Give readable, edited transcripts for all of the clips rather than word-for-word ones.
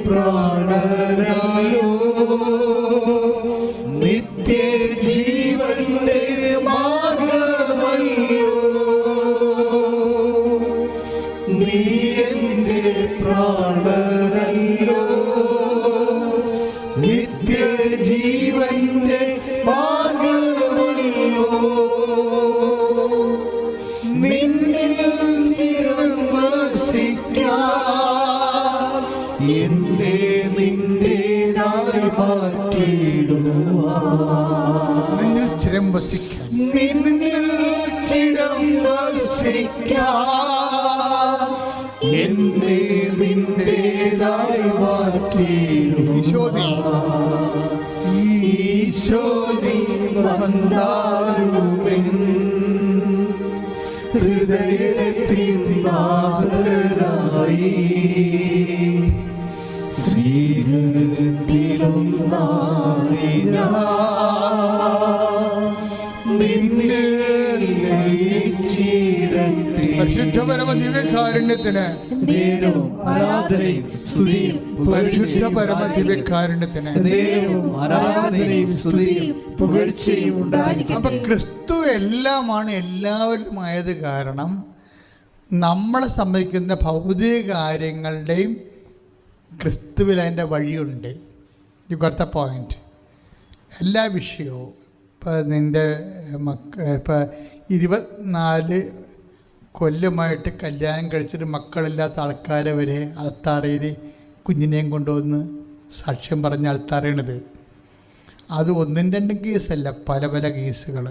പ്രാണനല്ലോ നിത്യജീവന്റെ മാർഗമല്ലോ നീ എന്റെ പ്രാണനല്ലോ നിത്യജീവന്റെ മാർഗമല്ലോ നിന്നിൽ സ്ഥിരം വസിക്കാൻ എന്നെ നിന്റേതായി മാറ്റിയിടുവാൻ നിന്നിൽ ചിരം വസിക്കാൻ നിന്നിൽ ചിരം വസിക്കാൻ എന്നെ നിന്റേതായി മാറ്റിയിടുവാൻ ഈശോനി വന്നാലുമെൻ ഹൃദയത്തിൻ നാഥനായി സ്നേഹത്തിലൊന്നായി നിന്നെ ലയിച്ചിടട്ടെ. പരിശുദ്ധ പരമ ദിവ്യകാരുണ്യത്തിന് നേരവും ആരാധനയും സ്തുതിയും പരിശുദ്ധ പരമ ദിവ്യകാരുണ്യത്തിന് നേരവും ആരാധനയും സ്തുതിയും പുകഴ്ചയും ഉണ്ടായിരിക്കട്ടെ. അപ്പൊ ക്രിസ്തു എല്ലാമാണ് എല്ലാവരുമായത് കാരണം നമ്മളെ സംബന്ധിക്കുന്ന ഭൗതിക കാര്യങ്ങളുടെയും ക്രിസ്തുവിൽ അതിൻ്റെ വഴിയുണ്ട്. You got the point. എല്ലാ വിഷയവും ഇപ്പോൾ നിൻ്റെ ഇപ്പോൾ 24 കൊല്ലമായിട്ട് കല്യാണം കഴിച്ചിട്ട് മക്കളില്ലാത്ത ആൾക്കാരെ വരെ അൾത്താറയിൽ കുഞ്ഞിനെയും കൊണ്ടുവന്ന് സാക്ഷ്യം പറഞ്ഞ ആൾത്താറയണത്. അത് 1-2 കേസല്ല, പല പല കേസുകൾ.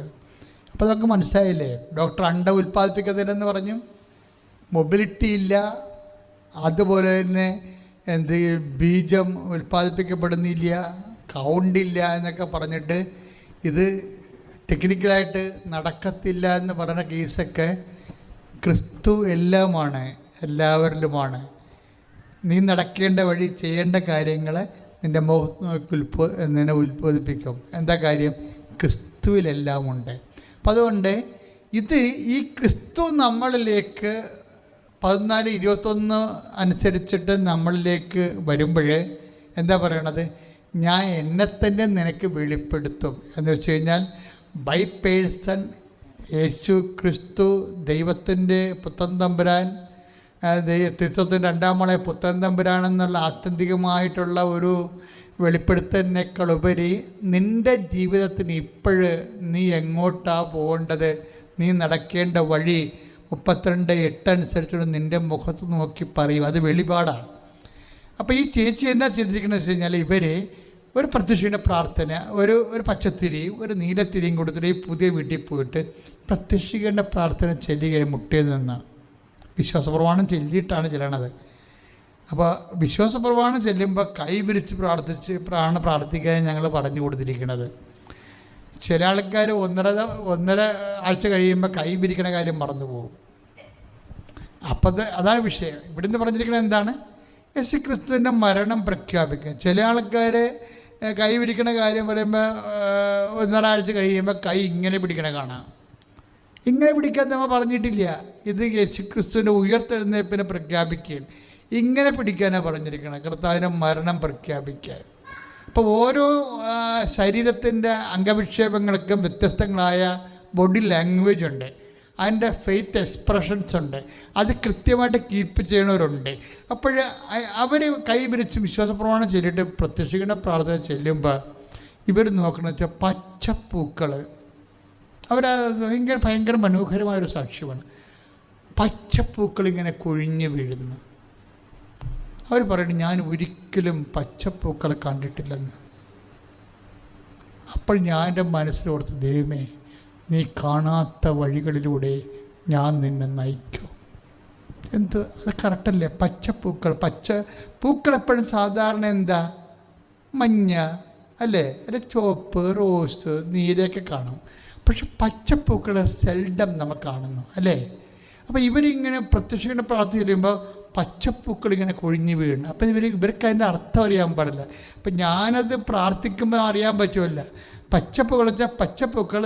അപ്പോൾ അതൊക്കെ മനസ്സിലായില്ലേ? ഡോക്ടർ അണ്ട ഉൽപ്പാദിപ്പിക്കുന്നില്ലെന്ന് പറഞ്ഞു, മൊബിലിറ്റി ഇല്ല, അതുപോലെ തന്നെ ബീജം ഉൽപ്പാദിപ്പിക്കപ്പെടുന്നില്ല, കൗണ്ടില്ല എന്നൊക്കെ പറഞ്ഞിട്ട് ഇത് ടെക്നിക്കലായിട്ട് നടക്കത്തില്ല എന്ന് പറഞ്ഞ കേസൊക്കെ ക്രിസ്തു എല്ലാമാണ്, എല്ലാവരിലുമാണ്. നീ നടക്കേണ്ട വഴി, ചെയ്യേണ്ട കാര്യങ്ങൾ നിൻ്റെ മുഖത്ത് നോക്കി നിന്നെ ഉൽപ്പാദിപ്പിക്കും. എന്താ കാര്യം? ക്രിസ്തുവിലെല്ലാം ഉണ്ട്. അപ്പം അതുകൊണ്ട് ഈ ക്രിസ്തു നമ്മളിലേക്ക് 14:21 അനുസരിച്ചിട്ട് നമ്മളിലേക്ക് വരുമ്പോൾ എന്താ പറയണത്? ഞാൻ എന്നെ തന്നെ നിനക്ക് വെളിപ്പെടുത്തും എന്ന് വെച്ച് കഴിഞ്ഞാൽ ബൈ പേഴ്സൺ യേശു ക്രിസ്തു ദൈവത്തിൻ്റെ പുത്രൻ തമ്പുരാൻ, ത്രിത്വത്തിൻ്റെ 2-ാമളെ പുത്രൻ തമ്പുരാനെന്നുള്ള ആത്യന്തികമായിട്ടുള്ള ഒരു വെളിപ്പെടുത്തലിനേക്കാളുപരി നിൻ്റെ ജീവിതത്തിന് ഇപ്പോഴ് നീ എങ്ങോട്ടാണ് പോകേണ്ടത്, നീ നടക്കേണ്ട വഴി 32:8 അനുസരിച്ചുള്ള നിൻ്റെ മുഖത്ത് നോക്കി പറയും. അത് വെളിപാടാണ്. അപ്പോൾ ഈ ചേച്ചി എന്താ ചെയ്തിരിക്കണമെന്ന് വെച്ച് കഴിഞ്ഞാൽ ഇവർ ഒരു പ്രത്യക്ഷയുടെ പ്രാർത്ഥന, ഒരു പച്ചത്തിരിയും ഒരു നീലത്തിരിയും കൊടുത്തിട്ട് ഈ പുതിയ വീട്ടിൽ പോയിട്ട് പ്രത്യക്ഷിക്കേണ്ട പ്രാർത്ഥന ചെല്ലുകയാണ്. മുട്ടിയിൽ നിന്ന് വിശ്വാസപ്രമാണം ചെല്ലിയിട്ടാണ് ചെല്ലണത്. അപ്പോൾ വിശ്വാസപ്രമാണം ചെല്ലുമ്പോൾ കൈ വിരിച്ച് പ്രാർത്ഥിക്കാൻ ഞങ്ങൾ പറഞ്ഞു കൊടുത്തിരിക്കുന്നത്. ചില ആൾക്കാർ 1.5 ആഴ്ച കഴിയുമ്പോൾ കൈ വിരിക്കണ കാര്യം മറന്നു പോകും. അപ്പം അതാണ് വിഷയം. ഇവിടുന്ന് പറഞ്ഞിരിക്കുന്നത് എന്താണ്? യേശു ക്രിസ്തുവിൻ്റെ മരണം പ്രഖ്യാപിക്കുക. ചില ആൾക്കാർ കൈ പിടിക്കണ കാര്യം പറയുമ്പോൾ 1.5 ആഴ്ച കഴിയുമ്പോൾ കൈ ഇങ്ങനെ പിടിക്കണ കാണാം. ഇങ്ങനെ പിടിക്കാൻ നമ്മൾ പറഞ്ഞിട്ടില്ല. ഇത് യേശു ക്രിസ്തുവിൻ്റെ ഉയർത്തെഴുന്നേൽപ്പിനെ പ്രഖ്യാപിക്കുകയാണ്. ഇങ്ങനെ പിടിക്കാനാണ് പറഞ്ഞിരിക്കണം, കർത്താവിൻ്റെ മരണം പ്രഖ്യാപിക്കാൻ. അപ്പോൾ ഓരോ ശരീരത്തിൻ്റെ അംഗവിക്ഷേപങ്ങൾക്കും വ്യത്യസ്തങ്ങളായ ബോഡി ലാംഗ്വേജ് ഉണ്ട്, അതിൻ്റെ ഫെയ്ത്ത് എക്സ്പ്രഷൻസ് ഉണ്ട്. അത് കൃത്യമായിട്ട് കീപ്പ് ചെയ്യണവരുണ്ട്. അപ്പോൾ അവർ കൈ പിരിച്ച് വിശ്വാസപ്രമാണം ചൊല്ലിയിട്ട് പ്രത്യക്ഷിക്കുന്ന പ്രാർത്ഥന ചെല്ലുമ്പോൾ ഇവർ നോക്കണമെന്ന് വെച്ചാൽ പച്ചപ്പൂക്കൾ. ഭയങ്കര മനോഹരമായൊരു സാക്ഷ്യമാണ്. പച്ചപ്പൂക്കൾ ഇങ്ങനെ കൊഴിഞ്ഞ് വീഴുന്നു. അവർ പറയുന്നത് ഞാൻ ഒരിക്കലും പച്ചപ്പൂക്കളെ കണ്ടിട്ടില്ലെന്ന്. അപ്പോൾ ഞാൻ എൻ്റെ മനസ്സിലോർത്ത്, ദൈവമേ നീ കാണാത്ത വഴികളിലൂടെ ഞാൻ നിന്നെ നയിക്കും. അത് കറക്റ്റല്ലേ? പച്ചപ്പൂക്കൾ എപ്പോഴും സാധാരണ എന്താ? മഞ്ഞ അല്ലേ, അല്ലെ ചുവപ്പ്, റോസ്, നീലയൊക്കെ കാണും. പക്ഷെ പച്ചപ്പൂക്കൾ സെൽഡം നമ്മൾ കാണുന്നു അല്ലേ? അപ്പോൾ ഇവരിങ്ങനെ പ്രത്യക്ഷ പ്രാർത്ഥന ചെയ്യുമ്പോൾ പച്ചപ്പൂക്കൾ ഇങ്ങനെ കൊഴിഞ്ഞ് വീഴണം. അപ്പം ഇവർക്ക് അതിൻ്റെ അർത്ഥം അറിയാൻ പാടില്ല. അപ്പം ഞാനത് പ്രാർത്ഥിക്കുമ്പോൾ അറിയാൻ പറ്റുമല്ല. പച്ചപ്പൂക്കൾ വെച്ചാൽ പച്ചപ്പൂക്കൾ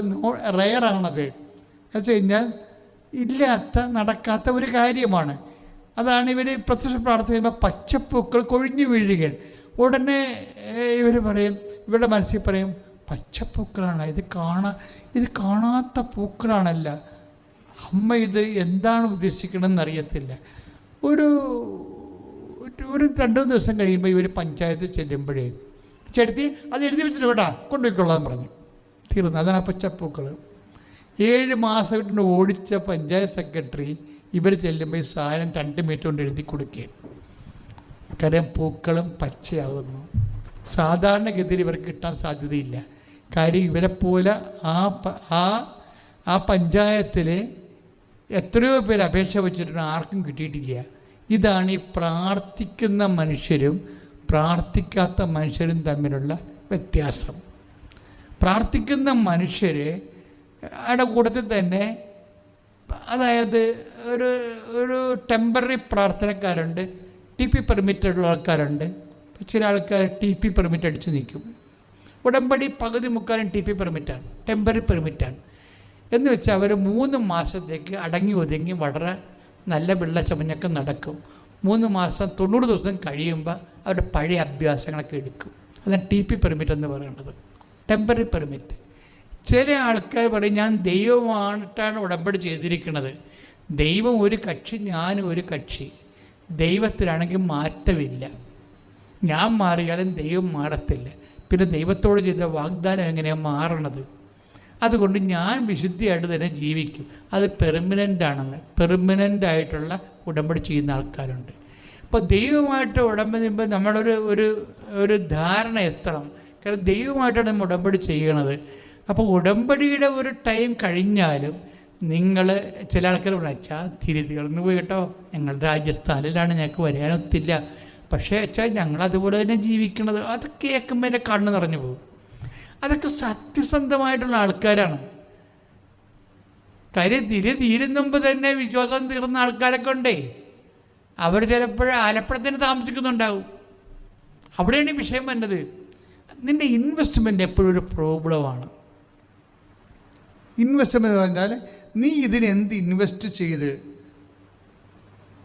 റെയറാണത്. എന്ന് വെച്ച് കഴിഞ്ഞാൽ ഇല്ലാത്ത നടക്കാത്ത ഒരു കാര്യമാണ്. അതാണ് ഇവർ പ്രത്യക്ഷ പ്രാർത്ഥന ചെയ്യുമ്പോൾ പച്ചപ്പൂക്കൾ കൊഴിഞ്ഞു വീഴുകയാണ്. ഉടനെ ഇവർ പറയും, ഇവരുടെ മനസ്സിൽ പറയും, പച്ചപ്പൂക്കളാണ് ഇത് കാണാത്ത പൂക്കളാണല്ല, അമ്മ ഇത് എന്താണ് ഉദ്ദേശിക്കണമെന്ന് അറിയത്തില്ല. ഒരു 2 ദിവസം കഴിയുമ്പോൾ ഇവർ പഞ്ചായത്തിൽ ചെല്ലുമ്പോഴേ ചെടുത്തി അത് എഴുതി വെച്ചിട്ട് കേട്ടാ കൊണ്ടുപോയിക്കൊള്ളാൻ പറഞ്ഞു. തീർന്നു. അതാണ് ആ പച്ചപ്പൂക്കൾ. 7 മാസം ഇട്ട് ഓടിച്ച പഞ്ചായത്ത് സെക്രട്ടറി ഇവർ ചെല്ലുമ്പോൾ ഈ സാധനം 2 മീറ്റർ കൊണ്ട് എഴുതി കൊടുക്കുകയാണ്. കാര്യം പൂക്കളും പച്ചയാകുന്നു. സാധാരണഗതിയിൽ ഇവർക്ക് കിട്ടാൻ സാധ്യതയില്ല. കാര്യം ഇവരെപ്പോലെ ആ പഞ്ചായത്തിൽ എത്രയോ പേര് അപേക്ഷ വെച്ചിട്ടുണ്ട്, ആർക്കും കിട്ടിയിട്ടില്ല. ഇതാണ് ഈ പ്രാർത്ഥിക്കുന്ന മനുഷ്യരും പ്രാർത്ഥിക്കാത്ത മനുഷ്യരും തമ്മിലുള്ള വ്യത്യാസം. പ്രാർത്ഥിക്കുന്ന മനുഷ്യരുടെ കൂട്ടത്തിൽ തന്നെ, അതായത് ഒരു ടെമ്പററി പ്രാർത്ഥനക്കാരുണ്ട്, TP പെർമിറ്റുള്ള ആൾക്കാരുണ്ട്. ചില ആൾക്കാർ TP പെർമിറ്റ് അടിച്ച് നിൽക്കും. ഉടമ്പടി പകുതി മുക്കാലും TP പെർമിറ്റാണ്, ടെമ്പററി പെർമിറ്റാണ്. എന്ന് വെച്ചാൽ അവർ 3 മാസത്തേക്ക് അടങ്ങി ഒതുങ്ങി വളരെ നല്ല വെള്ളച്ചമഞ്ഞൊക്കെ നടക്കും. 3 മാസം 90 ദിവസം കഴിയുമ്പോൾ അവരുടെ പഴയ അഭ്യാസങ്ങളൊക്കെ എടുക്കും. അതാണ് TP പെർമിറ്റ് എന്ന് പറയുന്നത്, ടെമ്പററി പെർമിറ്റ്. ചില ആൾക്കാർ പറയും, ഞാൻ ദൈവമായിട്ടാണ് ഉടമ്പടി ചെയ്തിരിക്കുന്നത്, ദൈവം ഒരു കക്ഷി, ഞാനും ഒരു കക്ഷി, ദൈവത്തിലാണെങ്കിൽ മാറ്റമില്ല, ഞാൻ മാറിയാലും ദൈവം മാറത്തില്ല, പിന്നെ ദൈവത്തോട് ചെയ്ത വാഗ്ദാനം എങ്ങനെയാണ് മാറണത്, അതുകൊണ്ട് ഞാൻ വിശുദ്ധിയായിട്ട് തന്നെ ജീവിക്കും. അത് പെർമനൻ്റായിട്ടുള്ള ഉടമ്പടി ചെയ്യുന്ന ആൾക്കാരുണ്ട്. അപ്പോൾ ദൈവമായിട്ട് ഉടമ്പടി ചെയ്യുമ്പോൾ നമ്മളൊരു ധാരണ എത്തണം. കാരണം ദൈവമായിട്ടാണ് നമ്മൾ ഉടമ്പടി ചെയ്യണത്. അപ്പോൾ ഉടമ്പടിയുടെ ഒരു ടൈം കഴിഞ്ഞാലും നിങ്ങൾ ചില ആൾക്കാർ വിളിച്ചാ തിരുതികളന്ന് പോയി കേട്ടോ, ഞങ്ങൾ രാജസ്ഥാനിലാണ്, ഞങ്ങൾക്ക് വരാനൊത്തില്ല, പക്ഷേ വെച്ചാൽ ഞങ്ങളതുപോലെ തന്നെ ജീവിക്കണത്. അത് കേൾക്കുമ്പോൾ എൻ്റെ കണ്ണ് നിറഞ്ഞു പോകും. അതൊക്കെ സത്യസന്ധമായിട്ടുള്ള ആൾക്കാരാണ്. കാര്യം തീരുന്ന മുമ്പ് തന്നെ വിശ്വാസം തീർന്ന ആൾക്കാരൊക്കെ ഉണ്ടേ. അവർ ചിലപ്പോൾ ആലപ്പുഴത്തിന് താമസിക്കുന്നുണ്ടാവും. അവിടെയാണ് വിഷയം വന്നത്. നിൻ്റെ ഇൻവെസ്റ്റ്മെൻറ്റ് എപ്പോഴും ഒരു പ്രോബ്ലമാണ്. ഇൻവെസ്റ്റ്മെൻറ്റ് എന്ന് പറഞ്ഞാൽ നീ ഇതിനെന്ത് ഇൻവെസ്റ്റ് ചെയ്ത്.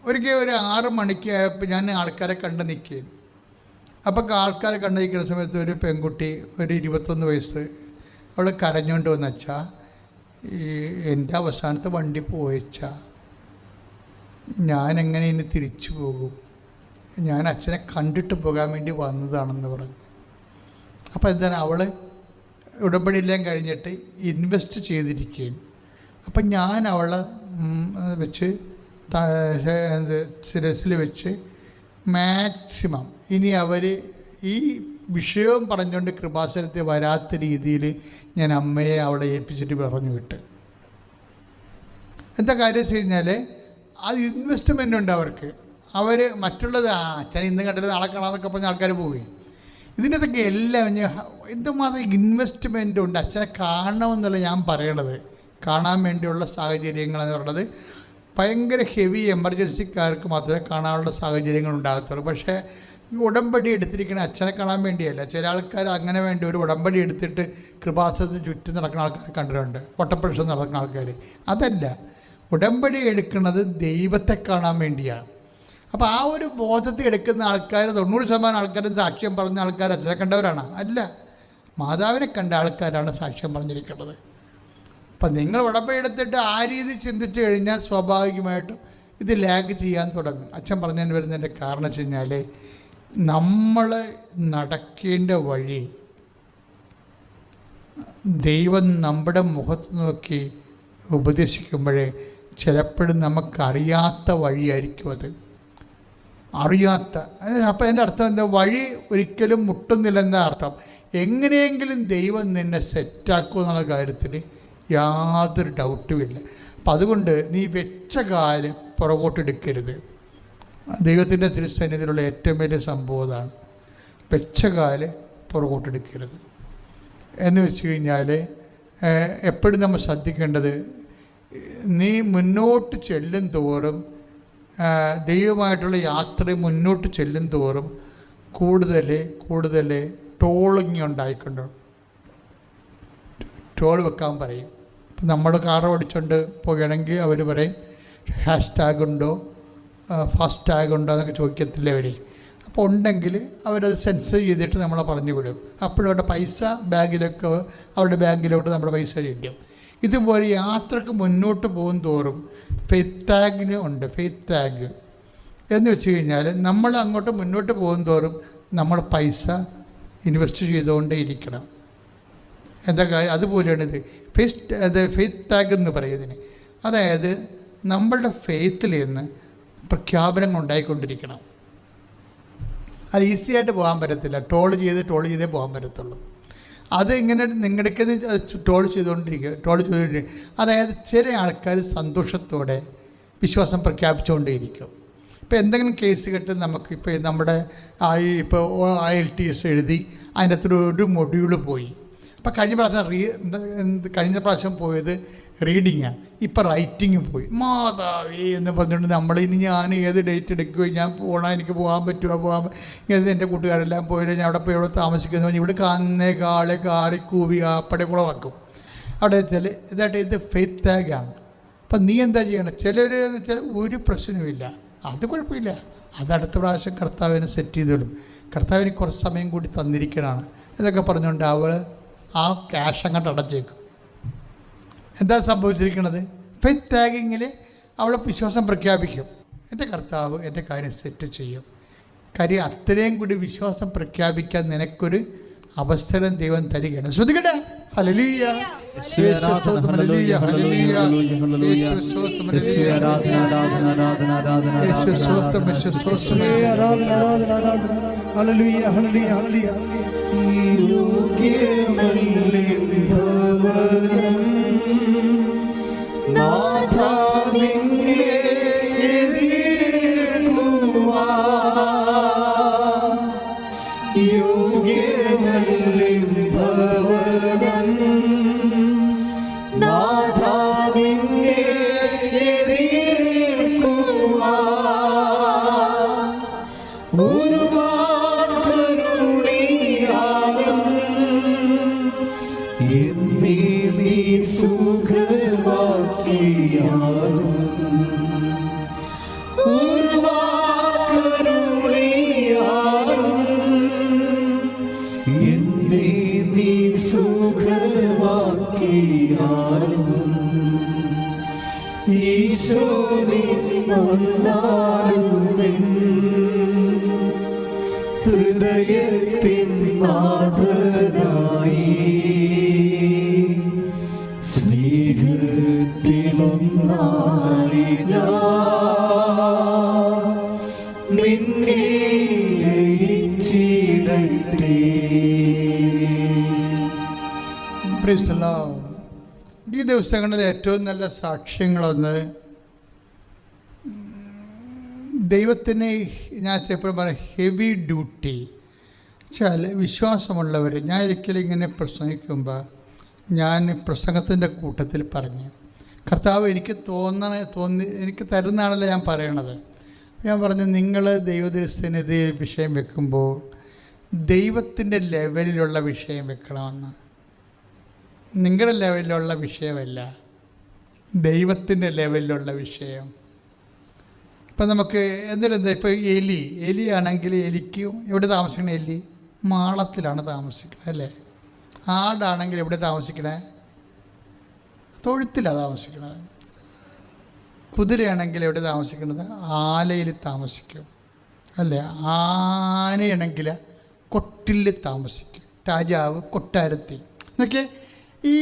ഒരിക്കൽ ഒരു 6 മണിക്ക് ആയപ്പോൾ ഞാൻ ആൾക്കാരെ കണ്ട് നിൽക്കുകയും, അപ്പോൾ ആൾക്കാരെ കണ്ടു നിൽക്കുന്ന സമയത്ത് ഒരു പെൺകുട്ടി, ഒരു 21 വയസ്സ്, അവൾ കരഞ്ഞുകൊണ്ട് വന്നുവെച്ചാൽ, എൻ്റെ അവസാനത്തെ വണ്ടി പോയച്ചാ, ഞാനെങ്ങനെ ഇനി തിരിച്ചു പോകും, ഞാൻ അച്ഛനെ കണ്ടിട്ട് പോകാൻ വേണ്ടി വന്നതാണെന്ന് പറഞ്ഞു. അപ്പോൾ എന്താണ്, അവൾ ഉടമ്പടിയെല്ലാം കഴിഞ്ഞിട്ട് ഇൻവെസ്റ്റ് ചെയ്തിരിക്കുകയും. അപ്പം ഞാൻ അവളെ വെച്ച് ശിരസിൽ വെച്ച് മാക്സിമം ഇനി അവർ ഈ വിഷയവും പറഞ്ഞുകൊണ്ട് കൃപാസനത്തിൽ വരാത്ത രീതിയിൽ ഞാൻ അമ്മയെ അവളെ ഏൽപ്പിച്ചിട്ട് പറഞ്ഞു വിട്ട്. എന്താ കാര്യം വെച്ച് കഴിഞ്ഞാൽ അത് ഇൻവെസ്റ്റ്മെൻ്റ് ഉണ്ട് അവർക്ക്. അവർ മറ്റുള്ളത് അച്ഛൻ ഇന്ന് കണ്ടിട്ട് നാളെ കാണാമെന്നൊക്കെ പറഞ്ഞ ആൾക്കാർ പോവുകയും, ഇതിനകത്തൊക്കെ എല്ലാം എന്തുമാത്രം ഇൻവെസ്റ്റ്മെൻ്റ് ഉണ്ട്. അച്ഛനെ കാണണമെന്നുള്ള ഞാൻ പറയണത്, കാണാൻ വേണ്ടിയുള്ള സാഹചര്യങ്ങളെന്ന് പറയുന്നത് ഭയങ്കര ഹെവി എമർജൻസിക്കാർക്ക് മാത്രമേ കാണാനുള്ള സാഹചര്യങ്ങൾ ഉണ്ടാകത്തുള്ളൂ. പക്ഷേ ഉടമ്പടി എടുത്തിരിക്കുന്ന അച്ഛനെ കാണാൻ വേണ്ടിയല്ല. ചില ആൾക്കാർ അങ്ങനെ വേണ്ടി ഒരു ഉടമ്പടി എടുത്തിട്ട് കൃപാസനത്തിന് ചുറ്റും നടക്കുന്ന ആൾക്കാരെ കണ്ടിട്ടുണ്ട്, ഒട്ടപ്രശ്നം നടക്കുന്ന ആൾക്കാർ. അതല്ല, ഉടമ്പടി എടുക്കുന്നത് ദൈവത്തെ കാണാൻ വേണ്ടിയാണ്. അപ്പോൾ ആ ഒരു ബോധത്തിൽ എടുക്കുന്ന ആൾക്കാർ 90% ആൾക്കാരും സാക്ഷ്യം പറഞ്ഞ ആൾക്കാർ അച്ഛനെ കണ്ടവരാണ്? അല്ല, മാതാവിനെ കണ്ട ആൾക്കാരാണ് സാക്ഷ്യം പറഞ്ഞിരിക്കുന്നത്. അപ്പം നിങ്ങൾ ഉടമ്പടി എടുത്തിട്ട് ആ രീതി ചിന്തിച്ച് കഴിഞ്ഞാൽ സ്വാഭാവികമായിട്ടും ഇത് ലാഗ് ചെയ്യാൻ തുടങ്ങും. അച്ഛൻ പറഞ്ഞതിന് വരുന്നതിൻ്റെ കാരണം വെച്ച് കഴിഞ്ഞാൽ, നമ്മൾ നടക്കേണ്ട വഴി ദൈവം നമ്മുടെ മുഖത്ത് നോക്കി ഉപദേശിക്കുമ്പോഴേ ചിലപ്പോഴും നമുക്കറിയാത്ത വഴിയായിരിക്കും അത്, അറിയാത്ത. അപ്പോൾ അതിൻ്റെ അർത്ഥം എന്താ, വഴി ഒരിക്കലും മുട്ടുന്നില്ലെന്ന അർത്ഥം. എങ്ങനെയെങ്കിലും ദൈവം നിന്നെ സെറ്റാക്കും എന്നുള്ള കാര്യത്തിൽ യാതൊരു ഡൗട്ടുമില്ല. അപ്പം അതുകൊണ്ട് നീ വെച്ച കാല് പുറകോട്ടെടുക്കരുത്. ദൈവത്തിൻ്റെ തിരുസന്നിധിയിലുള്ള ഏറ്റവും വലിയ സംഭവം അതാണ്, വെച്ച കാല് പുറകോട്ടെടുക്കരുത്. എന്ന് വെച്ച് കഴിഞ്ഞാൽ എപ്പോഴും നമ്മൾ ശ്രദ്ധിക്കേണ്ടത്, നീ മുന്നോട്ട് ചെല്ലും തോറും, ദൈവമായിട്ടുള്ള യാത്ര മുന്നോട്ട് ചെല്ലും തോറും കൂടുതൽ ടോളിങ് ഉണ്ടായിക്കൊണ്ട് ടോൾ വെക്കാൻ പറയും. ഇപ്പം നമ്മൾ കാർ ഓടിച്ചുകൊണ്ട് പോവുകയാണെങ്കിൽ അവർ പറയും #ഉണ്ടോ, ഫാസ്റ്റ് ടാഗ് ഉണ്ടോ എന്നൊക്കെ ചോദിക്കത്തില്ല അവർ. അപ്പോൾ ഉണ്ടെങ്കിൽ അവരത് സെൻസർ ചെയ്തിട്ട് നമ്മളെ പറഞ്ഞു വിടും. അപ്പോഴും അവരുടെ പൈസ ബാങ്കിലൊക്കെ, അവരുടെ ബാങ്കിലോട്ട് നമ്മുടെ പൈസ ചെല്ലും. ഇതുപോലെ യാത്രക്ക് മുന്നോട്ട് പോകും തോറും ഫെയ്ത്ത് ടാഗിന് ഉണ്ട്. ഫെയ്ത്ത് ടാഗ് എന്ന് വെച്ച് കഴിഞ്ഞാൽ നമ്മൾ അങ്ങോട്ട് മുന്നോട്ട് പോകും തോറും നമ്മൾ പൈസ ഇൻവെസ്റ്റ് ചെയ്തുകൊണ്ടേ ഇരിക്കണം. എന്താ കാര്യം? അതുപോലെയാണിത്. ഫെയ്ത്ത് ടാഗ് എന്ന് പറയുന്നതിന്, അതായത് നമ്മളുടെ ഫെയ്ത്തിൽ നിന്ന് പ്രഖ്യാപനങ്ങൾ ഉണ്ടായിക്കൊണ്ടിരിക്കണം. അത് ഈസിയായിട്ട് പോകാൻ പറ്റത്തില്ല. ടോൾ ചെയ്തേ പോകാൻ പറ്റത്തുള്ളൂ. അത് ഇങ്ങനെ നിങ്ങളുടെ ടോൾ ചെയ്തുകൊണ്ടിരിക്കുക. അതായത് ചില ആൾക്കാർ സന്തോഷത്തോടെ വിശ്വാസം പ്രഖ്യാപിച്ചുകൊണ്ടേയിരിക്കും. ഇപ്പോൾ എന്തെങ്കിലും കേസ് കേട്ട് നമുക്കിപ്പോൾ നമ്മുടെ ഇപ്പോൾ IELTS എഴുതി അതിൻ്റെ അകത്തൊരു ഒരു മൊഡ്യൂള് പോയി. അപ്പോൾ കഴിഞ്ഞ പ്രാവശ്യം പോയത് റീഡിങ്ങാണ്, ഇപ്പോൾ റൈറ്റിങ്ങും പോയി. മാതാവേ എന്ന് പറഞ്ഞുകൊണ്ട് നമ്മളിനി ഞാൻ ഏത് ഡേറ്റ് എടുക്കുകയും ഞാൻ പോകണം, എനിക്ക് പോകാൻ പറ്റുമോ, എൻ്റെ കൂട്ടുകാരെല്ലാം പോയാലും ഞാൻ അവിടെ പോയി എവിടെ താമസിക്കുന്നു ഇവിടെ കാണുന്നേ കാറി കൂവി അപ്പടെ കൂടെ വെക്കും അവിടെ. ഇതായിട്ട് ഇത് ഫെയ്ത്ത് ടാഗാണ്. അപ്പം നീ എന്താ ചെയ്യണം? ചിലർ എന്ന് വെച്ചാൽ ഒരു പ്രശ്നവുമില്ല, അത് കുഴപ്പമില്ല, അത് അടുത്ത പ്രാവശ്യം കർത്താവിനെ സെറ്റ് ചെയ്തോളും, കർത്താവിന് കുറച്ച് സമയം കൂടി തന്നിരിക്കണമാണ് ഇതൊക്കെ പറഞ്ഞുകൊണ്ട് അവൾ ആ ക്യാഷ് അങ്ങോട്ട് അടച്ചേക്കും. എന്താ സംഭവിച്ചിരിക്കുന്നത്? ഫെയ്ത്ത് ടാഗിങ്ങിൽ അവൾ വിശ്വാസം പ്രഖ്യാപിക്കും, എൻ്റെ കർത്താവ് എൻ്റെ കാര്യം സെറ്റ് ചെയ്യും. കാര്യം അത്രയും കൂടി വിശ്വാസം പ്രഖ്യാപിക്കാൻ നിനക്കൊരു അവസരം ദൈവം തരികയാണ്. ശ്രദ്ധിക്കട്ടെ. ഹല്ലേലൂയ, ഹല്ലേലൂയ, ഹല്ലേലൂയ, ഹൃദയത്തിൻ നാഥനായി സ്നേഹത്തിലൊന്നായി നിന്നെ ലയിച്ചിടട്ടെ. ഈ ദിവസങ്ങളിൽ ഏറ്റവും നല്ല സാക്ഷ്യങ്ങളൊന്ന് ദൈവത്തിന് ഞാൻ എപ്പോഴും പറയാം ഹെവി ഡ്യൂട്ടി വെച്ചാൽ വിശ്വാസമുള്ളവർ. ഞാൻ ഒരിക്കലും ഇങ്ങനെ പ്രസംഗിക്കുമ്പോൾ ഞാൻ പ്രസംഗത്തിൻ്റെ കൂട്ടത്തിൽ പറഞ്ഞു, കർത്താവ് എനിക്ക് എനിക്ക് തരുന്നതാണല്ലോ ഞാൻ പറയണത്. ഞാൻ പറഞ്ഞു, നിങ്ങൾ ദൈവദൃശ്യനിധി വിഷയം വെക്കുമ്പോൾ ദൈവത്തിൻ്റെ ലെവലിലുള്ള വിഷയം വെക്കണമെന്ന്. നിങ്ങളുടെ ലെവലിലുള്ള വിഷയമല്ല, ദൈവത്തിൻ്റെ ലെവലിലുള്ള വിഷയം. ഇപ്പം നമുക്ക് എന്തിനെന്താ, ഇപ്പോൾ എലിയാണെങ്കിൽ എലിക്ക് എവിടെ താമസിക്കണേ? എലി മാളത്തിലാണ് താമസിക്കുന്നത് അല്ലേ? ആടാണെങ്കിൽ എവിടെ താമസിക്കണേ? തൊഴുത്തിലാണ് താമസിക്കുന്നത്. കുതിരയാണെങ്കിൽ എവിടെ താമസിക്കുന്നത്? ആലയിൽ താമസിക്കും അല്ലേ? ആനയാണെങ്കിൽ കൊട്ടിൽ താമസിക്കും. രാജാവ് കൊട്ടാരത്തിൽ എന്നൊക്കെ ഈ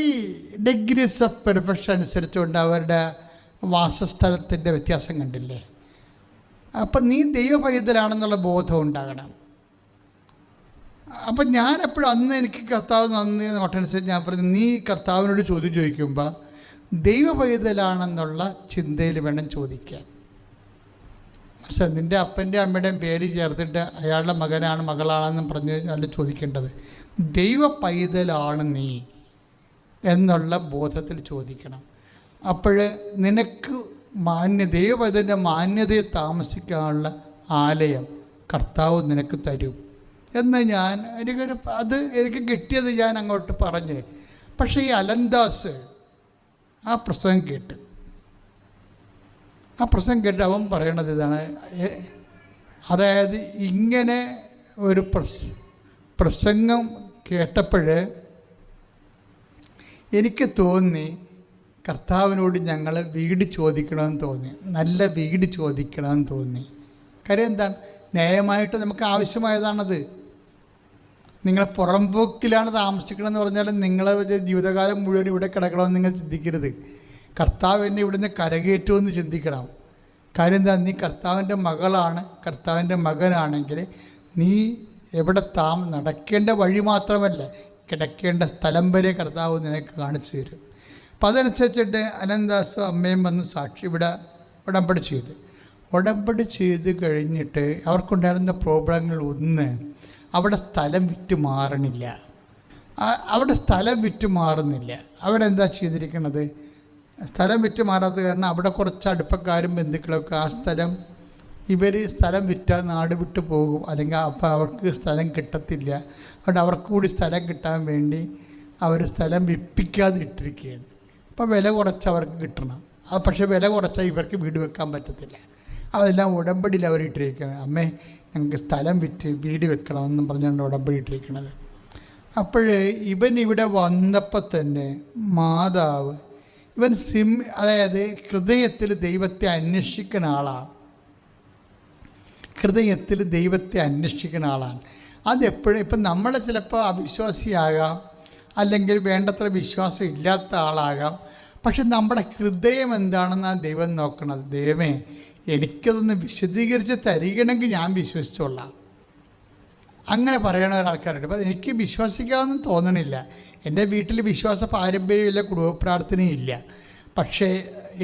ഡിഗ്രീസ് ഓഫ് പെർഫെക്ഷൻ അനുസരിച്ചുകൊണ്ട് അവരുടെ വാസസ്ഥലത്തിൻ്റെ വ്യത്യാസം കണ്ടില്ലേ? അപ്പം നീ ദൈവപൈതലാണെന്നുള്ള ബോധം ഉണ്ടാകണം. അപ്പം ഞാനെപ്പോഴും അന്ന് എനിക്ക് കർത്താവ് നന്ദി നോട്ടനുസരിച്ച് ഞാൻ പറഞ്ഞു, നീ കർത്താവിനോട് ചോദ്യം ചോദിക്കുമ്പോൾ ദൈവപൈതലാണെന്നുള്ള ചിന്തയിൽ വേണം ചോദിക്കാൻ. പക്ഷേ നിൻ്റെ അപ്പൻ്റെ അമ്മയുടെയും പേര് ചേർത്തിട്ട് അയാളുടെ മകനാണ് മകളാണെന്നും പറഞ്ഞ് അല്ല ചോദിക്കേണ്ടത്. ദൈവപൈതലാണ് നീ എന്നുള്ള ബോധത്തിൽ ചോദിക്കണം. അപ്പോൾ നിനക്ക് ദൈവപൈതലിൻ്റെ മാന്യതയെ താമസിക്കാനുള്ള ആലയം കർത്താവ് നിനക്ക് തരും എന്ന് എനിക്ക് കിട്ടിയത് ഞാൻ അങ്ങോട്ട് പറഞ്ഞ്. പക്ഷേ ഈ അലന്താസ് ആ പ്രസംഗം കേട്ട് ആ പ്രസംഗം കേട്ട് അവൻ പറയണത് ഇതാണ്, അതായത് ഇങ്ങനെ ഒരു പ്രസംഗം കേട്ടപ്പോൾ എനിക്ക് തോന്നി കർത്താവിനോട് ഞങ്ങൾ വീട് ചോദിക്കണമെന്ന് തോന്നി, നല്ല വീട് ചോദിക്കണമെന്ന് തോന്നി. കാര്യം എന്താണ്, ന്യായമായിട്ട് നമുക്ക് ആവശ്യമായതാണത്. നിങ്ങൾ പുറംപോക്കിലാണ് താമസിക്കണമെന്ന് പറഞ്ഞാൽ നിങ്ങൾ ജീവിതകാലം മുഴുവൻ ഇവിടെ കിടക്കണമെന്ന് നിങ്ങൾ ചിന്തിക്കരുത്. കർത്താവ് എന്നെ ഇവിടുന്ന് കരകയറ്റുമെന്ന് ചിന്തിക്കണം. കാര്യം എന്താ, നീ കർത്താവിൻ്റെ മകളാണ്, കർത്താവിൻ്റെ മകനാണെങ്കിൽ നീ എവിടെ നടക്കേണ്ട വഴി മാത്രമല്ല, കിടക്കേണ്ട സ്ഥലം വരെ കർത്താവ് നിനക്ക് കാണിച്ചു തരും. അപ്പം അതനുസരിച്ചിട്ട് അനന്താസും അമ്മയും വന്ന് സാക്ഷി ഇവിടെ ഉടമ്പടി ചെയ്ത് കഴിഞ്ഞിട്ട് അവർക്കുണ്ടായിരുന്ന പ്രോബ്ലങ്ങൾ ഒന്ന്, അവിടെ സ്ഥലം വിറ്റ് മാറണില്ല. അവരെന്താ ചെയ്തിരിക്കണത്, സ്ഥലം വിറ്റ് മാറാത്ത കാരണം അവിടെ കുറച്ച് അടുപ്പക്കാരും ബന്ധുക്കളൊക്കെ ആ സ്ഥലം സ്ഥലം വിറ്റാൽ നാട് വിട്ട് പോകും, അല്ലെങ്കിൽ അപ്പോൾ അവർക്ക് സ്ഥലം കിട്ടത്തില്ല. അതുകൊണ്ട് അവർക്ക് കൂടി സ്ഥലം കിട്ടാൻ വേണ്ടി അവർ സ്ഥലം വിൽപ്പിക്കാതെ ഇട്ടിരിക്കുകയാണ്. അപ്പോൾ വില കുറച്ച് അവർക്ക് കിട്ടണം. പക്ഷേ വില കുറച്ചാൽ ഇവർക്ക് വീട് വെക്കാൻ പറ്റത്തില്ല. അതെല്ലാം ഉടമ്പടിയിൽ അവർ ഇട്ടിരിക്കുകയാണ്. അമ്മേ ഞങ്ങൾക്ക് സ്ഥലം വിറ്റ് വീട് വെക്കണമെന്നും പറഞ്ഞാണ് ഉടമ്പടി ഇട്ടിരിക്കുന്നത്. അപ്പോൾ ഇവൻ ഇവിടെ വന്നപ്പോൾ തന്നെ മാതാവ്, ഇവൻ അതായത് ഹൃദയത്തിൽ ദൈവത്തെ അന്വേഷിക്കുന്ന ആളാണ്. അതെപ്പോഴും ഇപ്പം നമ്മൾ ചിലപ്പോൾ അവിശ്വാസിയാകാം, അല്ലെങ്കിൽ വേണ്ടത്ര വിശ്വാസം ഇല്ലാത്ത ആളാകാം. പക്ഷെ നമ്മുടെ ഹൃദയം എന്താണെന്നാണ് ദൈവം നോക്കണത്. ദൈവമേ എനിക്കതൊന്ന് വിശദീകരിച്ച് തരികണമെങ്കിൽ ഞാൻ വിശ്വസിച്ചോളാം. അങ്ങനെ പറയണ ഒരാൾക്കാരുണ്ട്. അപ്പോൾ എനിക്ക് വിശ്വസിക്കാമെന്ന് തോന്നണില്ല. എൻ്റെ വീട്ടിൽ വിശ്വാസ പാരമ്പര്യമില്ല, കുടുംബ പ്രാർത്ഥനയില്ല. പക്ഷേ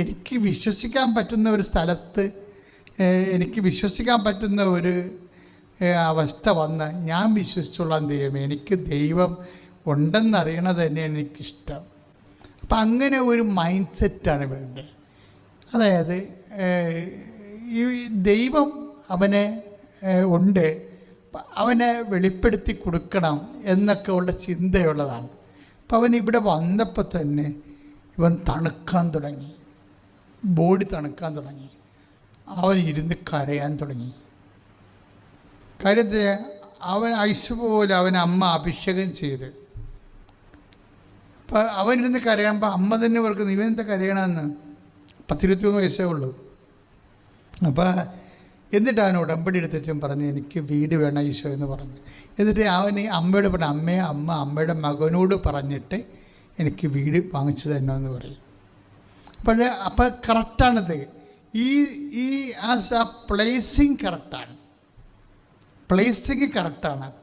എനിക്ക് വിശ്വസിക്കാൻ പറ്റുന്ന ഒരു സ്ഥലത്ത്, എനിക്ക് വിശ്വസിക്കാൻ പറ്റുന്ന ഒരു അവസ്ഥ വന്ന് ഞാൻ വിശ്വസിച്ചോളാം. ദൈവമേ എനിക്ക് ദൈവം ഉണ്ടെന്നറിയണത് തന്നെയാണ് എനിക്കിഷ്ടം. അപ്പം അങ്ങനെ ഒരു മൈൻഡ് സെറ്റാണ് ഇവരുടെ. അതായത് ഈ ദൈവം അവനെ ഉണ്ട്, അവനെ വെളിപ്പെടുത്തി കൊടുക്കണം എന്നൊക്കെ ഉള്ള ചിന്തയുള്ളതാണ്. അപ്പം അവൻ ഇവിടെ വന്നപ്പോൾ തന്നെ ഇവൻ തണുക്കാൻ തുടങ്ങി, ബോഡി തണുക്കാൻ തുടങ്ങി, അവൻ ഇരുന്ന് കരയാൻ തുടങ്ങി. കാര്യത്തെ അവൻ ഐസ് പോലെ അവൻ അമ്മ അഭിഷേകം ചെയ്ത്. അപ്പം അവനിരുന്ന് കരയുമ്പോൾ അമ്മ തന്നെ ഓർക്കുന്നു, ഇവനെന്താ കരയണമെന്ന്. 10-21 വയസ്സേ ഉള്ളൂ. അപ്പോൾ എന്നിട്ട് അവൻ ഉടമ്പടി എടുത്തും പറഞ്ഞു എനിക്ക് വീട് വേണം ഈശോ എന്ന് പറഞ്ഞു. എന്നിട്ട് അവന് അമ്മയോട് പറഞ്ഞു, അമ്മയുടെ മകനോട് പറഞ്ഞിട്ട് എനിക്ക് വീട് വാങ്ങിച്ചു തരണമെന്ന് പറയും. അപ്പോൾ കറക്റ്റാണിത്. ഈ ആ പ്ലേസിങ് കറക്റ്റാണ്.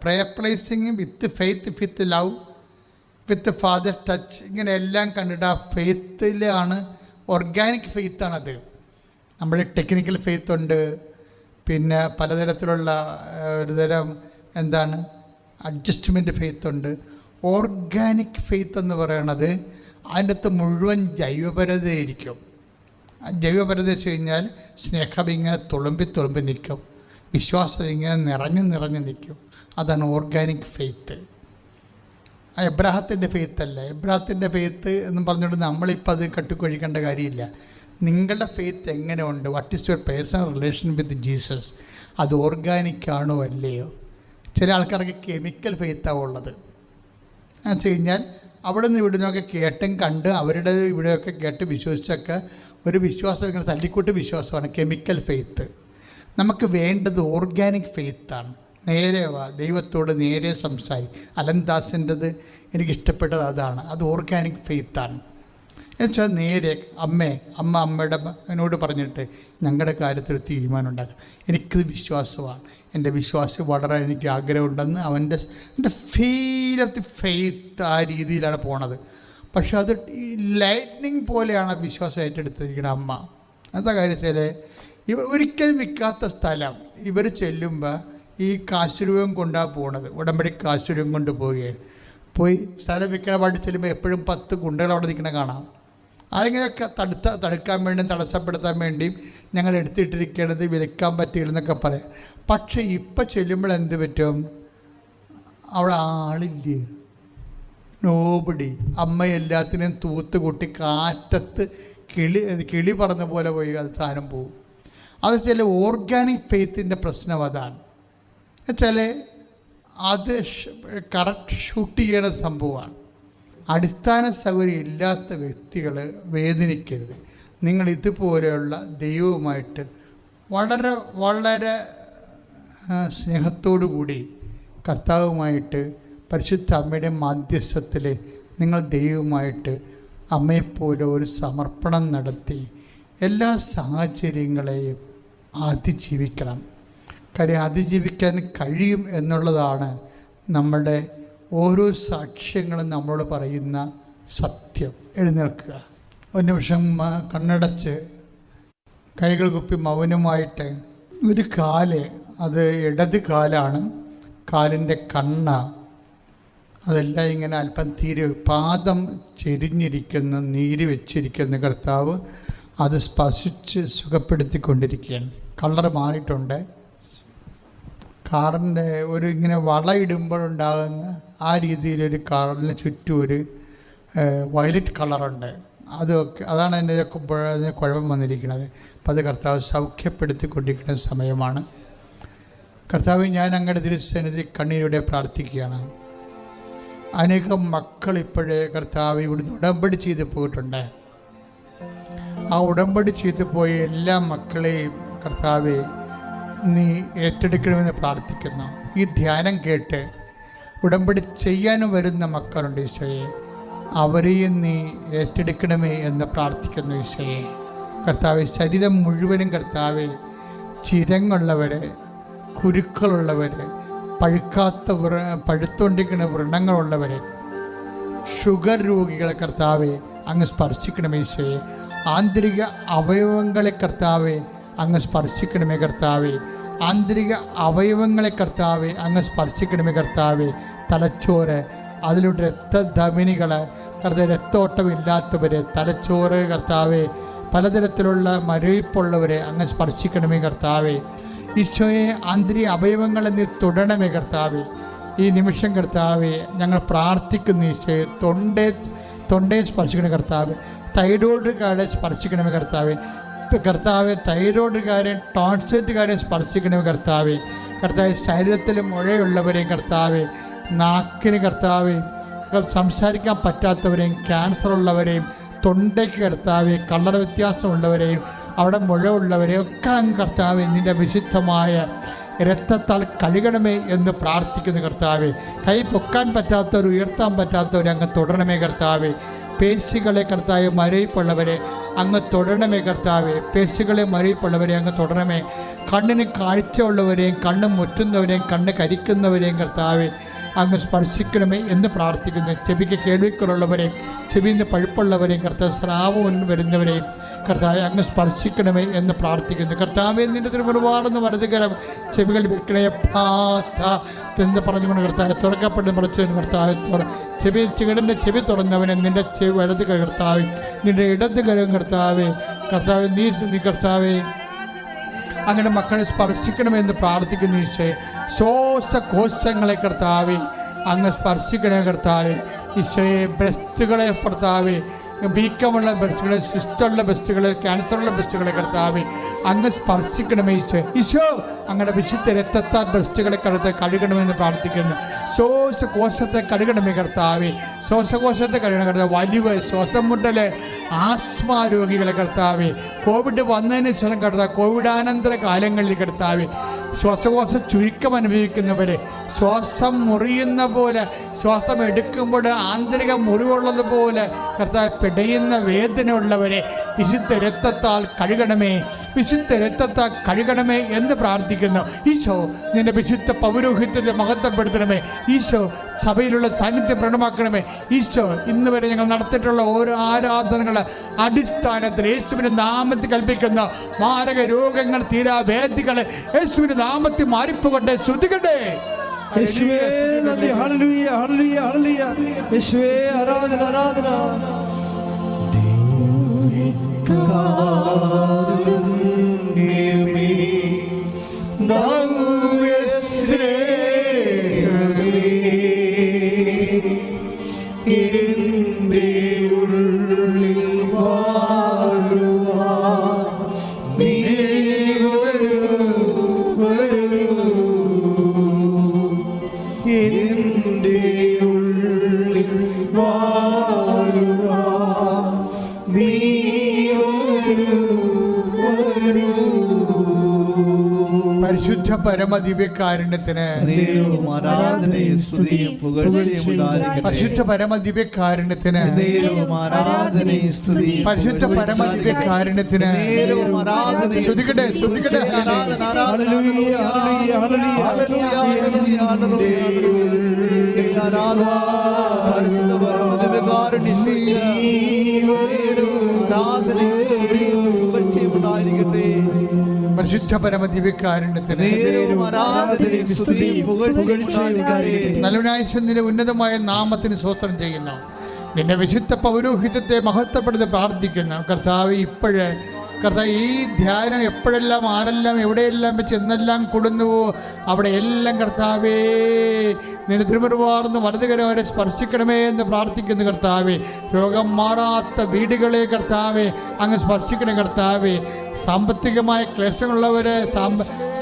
Prayer blessing with faith, with love, with father touch, ഇങ്ങനെ എല്ലാം കണ്ടിട്ട് ആ ഫെയ്ത്തിലാണ്, ഓർഗാനിക് ഫെയ്ത്താണത്. നമ്മുടെ ടെക്നിക്കൽ ഫെയ്ത്ത് ഉണ്ട്, പിന്നെ പലതരത്തിലുള്ള ഒരുതരം അഡ്ജസ്റ്റ്മെൻറ്റ് ഫെയ്ത്ത് ഉണ്ട്. ഓർഗാനിക് ഫെയ്ത്ത് എന്ന് പറയണത് അതിൻ്റെ അകത്ത് മുഴുവൻ ജൈവപരതയായിരിക്കും. ജൈവപരത വെച്ച് കഴിഞ്ഞാൽ സ്നേഹം ഇങ്ങനെ തുളുമ്പി നിൽക്കും, വിശ്വാസം ഇങ്ങനെ നിറഞ്ഞു നിൽക്കും. അതാണ് ഓർഗാനിക് ഫെയ്ത്ത്. എബ്രാഹത്തിൻ്റെ ഫെയ്ത്ത് അല്ല. എബ്രാഹത്തിൻ്റെ ഫെയ്ത്ത് എന്ന് പറഞ്ഞുകൊണ്ട് നമ്മളിപ്പോൾ അത് കട്ടിക്കൊഴിക്കേണ്ട കാര്യമില്ല. നിങ്ങളുടെ ഫെയ്ത്ത് എങ്ങനെ ഉണ്ട്, what is your personal relation with Jesus, അത് ഓർഗാനിക് ആണോ അല്ലയോ? ചില ആൾക്കാർക്ക് കെമിക്കൽ ഫെയ്ത്താണ് ഉള്ളത്. എന്ന് വെച്ച് കഴിഞ്ഞാൽ അവിടെ നിന്ന് ഇവിടുന്നൊക്കെ കേട്ടും കണ്ട് അവരുടെ ഇവിടെയൊക്കെ കേട്ട് വിശ്വസിച്ചൊക്കെ ഒരു വിശ്വാസം ഇങ്ങനെ തല്ലിക്കൂട്ട് വിശ്വാസമാണ് കെമിക്കൽ ഫെയ്ത്ത്. നമുക്ക് വേണ്ടത് ഓർഗാനിക് ഫെയ്ത്താണ്. നേരെ ദൈവത്തോട് നേരെ അലൻദാസിൻ്റെത് എനിക്കിഷ്ടപ്പെട്ടത് അതാണ്. അത് ഓർഗാനിക് ഫെയ്ത്താണ്. എന്നുവെച്ചാൽ നേരെ അമ്മയുടെ എന്നോട് പറഞ്ഞിട്ട് ഞങ്ങളുടെ കാര്യത്തിൽ തീരുമാനം ഉണ്ടാക്കണം. എനിക്കത് വിശ്വാസമാണ്, എൻ്റെ വിശ്വാസം വളരാൻ എനിക്ക് ആഗ്രഹമുണ്ടെന്ന് എൻ്റെ ഫീൽ ഓഫ് ദി ഫെയ്ത്ത് ആ രീതിയിലാണ് പോണത്. പക്ഷെ അത് ഈ ലൈറ്റ്നിങ് പോലെയാണ് വിശ്വാസം ഏറ്റെടുത്തിരിക്കുന്നത് അമ്മ. എന്താ കാര്യത്തിൽ ഒരിക്കലും വിൽക്കാത്ത സ്ഥലം ഇവർ ചെല്ലുമ്പോൾ ഈ കാശുരൂപം കൊണ്ടാണ് പോണത്. ഉടമ്പടി കാശുരൂപം കൊണ്ട് പോയി സ്ഥലം വിൽക്കണ പാടി ചെല്ലുമ്പോൾ എപ്പോഴും 10 ഗുണ്ടകൾ അവിടെ നിൽക്കണ കാണാം. ആരെങ്കിലുമൊക്കെ തടുക്കാൻ വേണ്ടിയും തടസ്സപ്പെടുത്താൻ വേണ്ടിയും ഞങ്ങൾ എടുത്തിട്ടിരിക്കേണ്ടത് വിൽക്കാൻ പറ്റില്ലെന്നൊക്കെ പറയാം. പക്ഷേ ഇപ്പം ചെല്ലുമ്പോൾ എന്ത് പറ്റും, അവിടെ ആളില്ലേ, നോബഡി. അമ്മ എല്ലാത്തിനെയും തൂത്ത് കൂട്ടി കാറ്റത്ത് കിളി പറന്ന പോലെ പോയി അത് സാധനം പോവും. അത് ചില ഓർഗാനിക് ഫെയ്ത്തിൻ്റെ പ്രശ്നം അതാണ്. വെച്ചാൽ അത് കറക്റ്റ് ഷൂട്ട് ചെയ്യണ സംഭവമാണ്. അടിസ്ഥാന സൗകര്യം ഇല്ലാത്ത വ്യക്തികൾ വേദനിക്കരുത്. നിങ്ങൾ ഇതുപോലെയുള്ള ദൈവവുമായിട്ട് വളരെ വളരെ സ്നേഹത്തോടു കൂടി കർത്താവുമായിട്ട് പരിശുദ്ധ അമ്മയുടെ മാധ്യസ്ഥത്തിൽ നിങ്ങൾ ദൈവവുമായിട്ട് അമ്മയെപ്പോലെ ഒരു സമർപ്പണം നടത്തി എല്ലാ സാഹചര്യങ്ങളെയും അതിജീവിക്കണം. കാര്യം അതിജീവിക്കാൻ കഴിയും എന്നുള്ളതാണ് നമ്മുടെ ഓരോ സാക്ഷ്യങ്ങളും നമ്മളോട് പറയുന്ന സത്യം. എഴുന്നേൽക്കുക, ഒരു നിമിഷം കണ്ണടച്ച് കൈകൾ കുപ്പി മൗനമായിട്ട് ഒരു കാല്, അത് ഇടത് കാലാണ്, കാലിൻ്റെ കണ്ണ അതെല്ലാം ഇങ്ങനെ അല്പം പാദം ചെരിഞ്ഞിരിക്കുന്ന നീര് വെച്ചിരിക്കുന്ന കർത്താവ് അത് സ്പർശിച്ച് സുഖപ്പെടുത്തിക്കൊണ്ടിരിക്കുകയാണ്. കളർ മാറിയിട്ടുണ്ട്. കാറിൻ്റെ ഒരു ഇങ്ങനെ വളയിടുമ്പോഴുണ്ടാകുന്ന ആ രീതിയിലൊരു കാറിന് ചുറ്റും ഒരു വയലറ്റ് കളറുണ്ട്. അതാണ് അതിൻ്റെ കുഴപ്പം വന്നിരിക്കുന്നത്. അപ്പം അത് കർത്താവ് സൗഖ്യപ്പെടുത്തിക്കൊണ്ടിരിക്കുന്ന സമയമാണ്. കർത്താവ്, ഞാൻ അങ്ങയുടെ തിരുസന്നിധി കണ്ണീരോടെ പ്രാർത്ഥിക്കുകയാണ്. അനേകം മക്കൾ ഇപ്പോഴേ കർത്താവ് ഇവിടുന്ന് ഉടമ്പടി ചെയ്ത് പോയിട്ടുണ്ട്. ആ ഉടമ്പടി ചെയ്തു പോയ എല്ലാ മക്കളെയും കർത്താവെ നീ ഏറ്റെടുക്കണമെന്ന് പ്രാർത്ഥിക്കുന്നു. ഈ ധ്യാനം കേട്ട് ഉടമ്പടി ചെയ്യാനും വരുന്ന മക്കളുണ്ട് ഈശോയെ, അവരെയും നീ ഏറ്റെടുക്കണമേ എന്ന് പ്രാർത്ഥിക്കുന്നു ഈശോയെ. കർത്താവെ, ശരീരം മുഴുവനും കർത്താവെ ചിരങ്ങുള്ളവർ, കുരുക്കളുള്ളവർ, പഴുത്തുകൊണ്ടിരിക്കുന്ന വ്രണങ്ങളുള്ളവർ, ഷുഗർ രോഗികളെ കർത്താവെ അങ്ങ് സ്പർശിക്കണമേ ഈശോയെ. ആന്തരിക അവയവങ്ങളെ കർത്താവെ അങ്ങ് സ്പർശിക്കണമേ കർത്താവെ. ആന്തരിക അവയവങ്ങളെ കർത്താവെ അങ്ങ് സ്പർശിക്കണമേ കർത്താവെ. തലച്ചോറ്, അതിലൂടെ രക്തധമനികൾ കർത്താവ്, രക്തോട്ടമില്ലാത്തവരെ, തലച്ചോറ് കർത്താവെ, പലതരത്തിലുള്ള മരവിപ്പുള്ളവരെ അങ്ങ് സ്പർശിക്കണമേ കർത്താവെ. ഈശോയെ, ആന്തരിക അവയവങ്ങളെ നീ തൊടണമേ കർത്താവെ. ഈ നിമിഷം കർത്താവെ ഞങ്ങൾ പ്രാർത്ഥിക്കുന്നു ഈശോയെ. തൊണ്ടയെ സ്പർശിക്കണേ കർത്താവ്. തൈറോയിഡുകാരെ സ്പർശിക്കണമേ കർത്താവെ. കർത്താവെ, തൈറോയിഡുകാരെ, ടോൺസിറ്റുകാരെ സ്പർശിക്കണമേ കർത്താവെ. കർത്താവെ, ശരീരത്തിൽ മുഴയുള്ളവരെയും കർത്താവെ, നാക്കിന് കർത്താവെ, സംസാരിക്കാൻ പറ്റാത്തവരെയും, ക്യാൻസർ ഉള്ളവരെയും, തൊണ്ടയ്ക്ക് കർത്താവെ, കളർ വ്യത്യാസമുള്ളവരെയും, അവിടെ മുഴ ഉള്ളവരെയും ഒക്കെ അങ്ങ് കർത്താവെ നിൻ്റെ വിശുദ്ധമായ രക്തത്താൽ കഴുകണമേ എന്ന് പ്രാർത്ഥിക്കുന്നു കർത്താവെ. കൈ പൊക്കാൻ പറ്റാത്തവർ, ഉയർത്താൻ പറ്റാത്തവരെ അങ്ങ് തൊടണമേ കർത്താവെ. പേശികളെ കർത്താവെ, മരയിപ്പുള്ളവരെ അങ്ങ് തൊടണമേ കർത്താവെ. പേശികളെ മരയിപ്പുള്ളവരെ അങ്ങ് തൊടണമേ. കണ്ണിന് കാഴ്ച ഉള്ളവരെയും, കണ്ണ് മുറ്റുന്നവരെയും, കണ്ണ് കരിക്കുന്നവരെയും കർത്താവെ അങ്ങ് സ്പർശിക്കണമേ എന്ന് പ്രാർത്ഥിക്കുന്നു. ചെവിക്ക് കേൾവിക്കുള്ളവരെയും, ചെവിയിൽ നിന്ന് പഴുപ്പുള്ളവരെയും കർത്താവ്, സ്രാവം വരുന്നവരെയും കർത്താവെ അങ്ങ് സ്പർശിക്കണമേ എന്ന് പ്രാർത്ഥിക്കുന്നു. കർത്താവെ, നിൻ്റെ തിരുമുറുപാടെന്ന് വലതുകരം ചെവികൾ വിൽക്കണേ പാത്ത എന്ന് പറഞ്ഞുകൊണ്ട് കർത്താവെ തുറക്കപ്പെടുന്ന പറച്ചു കർത്താവെ. ചെവിയുടെ ചെവി തുറന്നവനെ നിൻ്റെ ചെവി വലത് കർത്താവെ, നിൻ്റെ ഇടത് കരം കർത്താവെ. കർത്താവെ, നീ കർത്താവെ അങ്ങനെ മക്കളെ സ്പർശിക്കണമെന്ന് പ്രാർത്ഥിക്കുന്ന ഈശോയെ. ശ്വാസകോശങ്ങളെ കർത്താവെ അങ്ങ് സ്പർശിക്കണേ കർത്താവെ. ഈശോയെ, ബ്രസ്റ്റുകളെ കർത്താവെ, വീക്കമുള്ള ബ്രസ്റ്റുകളെ, സിസ്റ്റുള്ള ബ്രസ്റ്റുകളെ, ക്യാൻസറുള്ള ബ്രസ്റ്റുകളെ കർത്താവെ അങ്ങ് സ്പർശിക്കണമേ ഈശോ. ഈശോ, അങ്ങയുടെ വിശുദ്ധ രക്തത്താൽ ബ്രസ്റ്റുകളെ കഴുകണമെന്ന് പ്രാർത്ഥിക്കുന്നു. ശ്വാസകോശത്തെ കഴുകണമേ കർത്താവെ. ശ്വാസകോശത്തെ കഴുകണം കർത്താവ്. വലിവ്, ശ്വാസം മുട്ടൽ, ആസ്മ രോഗികളെ കർത്താവെ, കോവിഡ് വന്നതിന് ശേഷം കർത്താവ്, കോവിഡാനന്തര കാലങ്ങളിൽ കർത്താവെ, ശ്വാസകോശ ചുരുക്കം അനുഭവിക്കുന്നവരെ, ശ്വാസം മുറിയുന്ന പോലെ, ശ്വാസം എടുക്കുമ്പോൾ ആന്തരിക മുറിവുള്ളതുപോലെ കർത്താവ് പിടയുന്ന വേദനയുള്ളവരെ വിശുദ്ധ രക്തത്താൽ കഴുകണമേ, വിശുദ്ധ രക്തത്താൽ കഴുകണമേ എന്ന് പ്രാർത്ഥിക്കുന്നു. ഈശോ, നിന്റെ വിശുദ്ധ പൗരോഹിത്യത്തെ മഹത്വപ്പെടുത്തണമേ. ഈശോ, സഭയിലുള്ള സാന്നിധ്യം പ്രകടമാക്കണമേ. ഈശോ, ഇന്ന് വരെ ഞങ്ങൾ നടത്തിയിട്ടുള്ള ഓരോ ആരാധനകളുടെ അടിസ്ഥാനത്തിൽ യേശുവിൻ്റെ നാമത്തിൽ കൽപ്പിക്കുന്ന മാരക രോഗങ്ങൾ, തീരാവേദികൾ യേശുവിൻ്റെ നാമത്തിൽ മാറിപ്പോകട്ടെ. ശ്രുതികട്ടെ. യേശുവേ നന്ദി. Hallelujah, hallelujah, hallelujah. യേശുവേ ആരാധന, ആരാധന. കാരുണ്യമേ, നവ്യസ്നേഹമേ, എൻ്റെ ഉള്ളിൽ വാഴും പരിശുദ്ധ പരമദിവ്യകാരുണ്യത്തിന് നേരവും ആരാധനയും സ്തുതിയും പുകഴ്ചയും ഉണ്ടായിരിക്കട്ടെ. പരിശുദ്ധ പരമദിവ്യകാരുണ്യത്തിന് നേരവും ആരാധനയും സ്തുതിയും പരിശുദ്ധ പരമദിവ്യകാരുണ്യത്തിന് നേരവും ആരാധനയും ശ്രദ്ധിക്കട്ടെ ശ്രദ്ധിക്കട്ടെ. Hallelujah hallelujah hallelujah hallelujah hallelujah ആരാധന പരിശുദ്ധ പരമദിവ്യകാരുണ്യത്തിന് ആരാധനയും സ്തുതിയും പുകഴ്ചയും ഉണ്ടായിരിക്കട്ടെ. പരിശുദ്ധ പരമദിവ്യകാരുണ്യത്തിന് നല്ലവനായ ഉന്നതമായ നാമത്തിന് സ്തോത്രം ചെയ്യുന്നു. നിന്റെ വിശുദ്ധ പൗരോഹിത്യത്തെ മഹത്വപ്പെടുത്തി പ്രാർത്ഥിക്കുന്നു. കർത്താവ് ഇപ്പോഴ് കർത്താവ് ഈ ധ്യാനം എപ്പോഴെല്ലാം ആരെല്ലാം എവിടെയെല്ലാം വെച്ച് എന്നെല്ലാം കൊടുന്നുവോ അവിടെ എല്ലാം കർത്താവേ നിന്റെ തിരുമുറുവാർന്ന് വലതുകരം അവരെ സ്പർശിക്കണമേ എന്ന് പ്രാർത്ഥിക്കുന്നു. കർത്താവേ രോഗം മാറാത്ത വീടുകളെ കർത്താവേ അങ്ങ് സ്പർശിക്കണം. കർത്താവേ സാമ്പത്തികമായ ക്ലേശങ്ങളുള്ളവരെ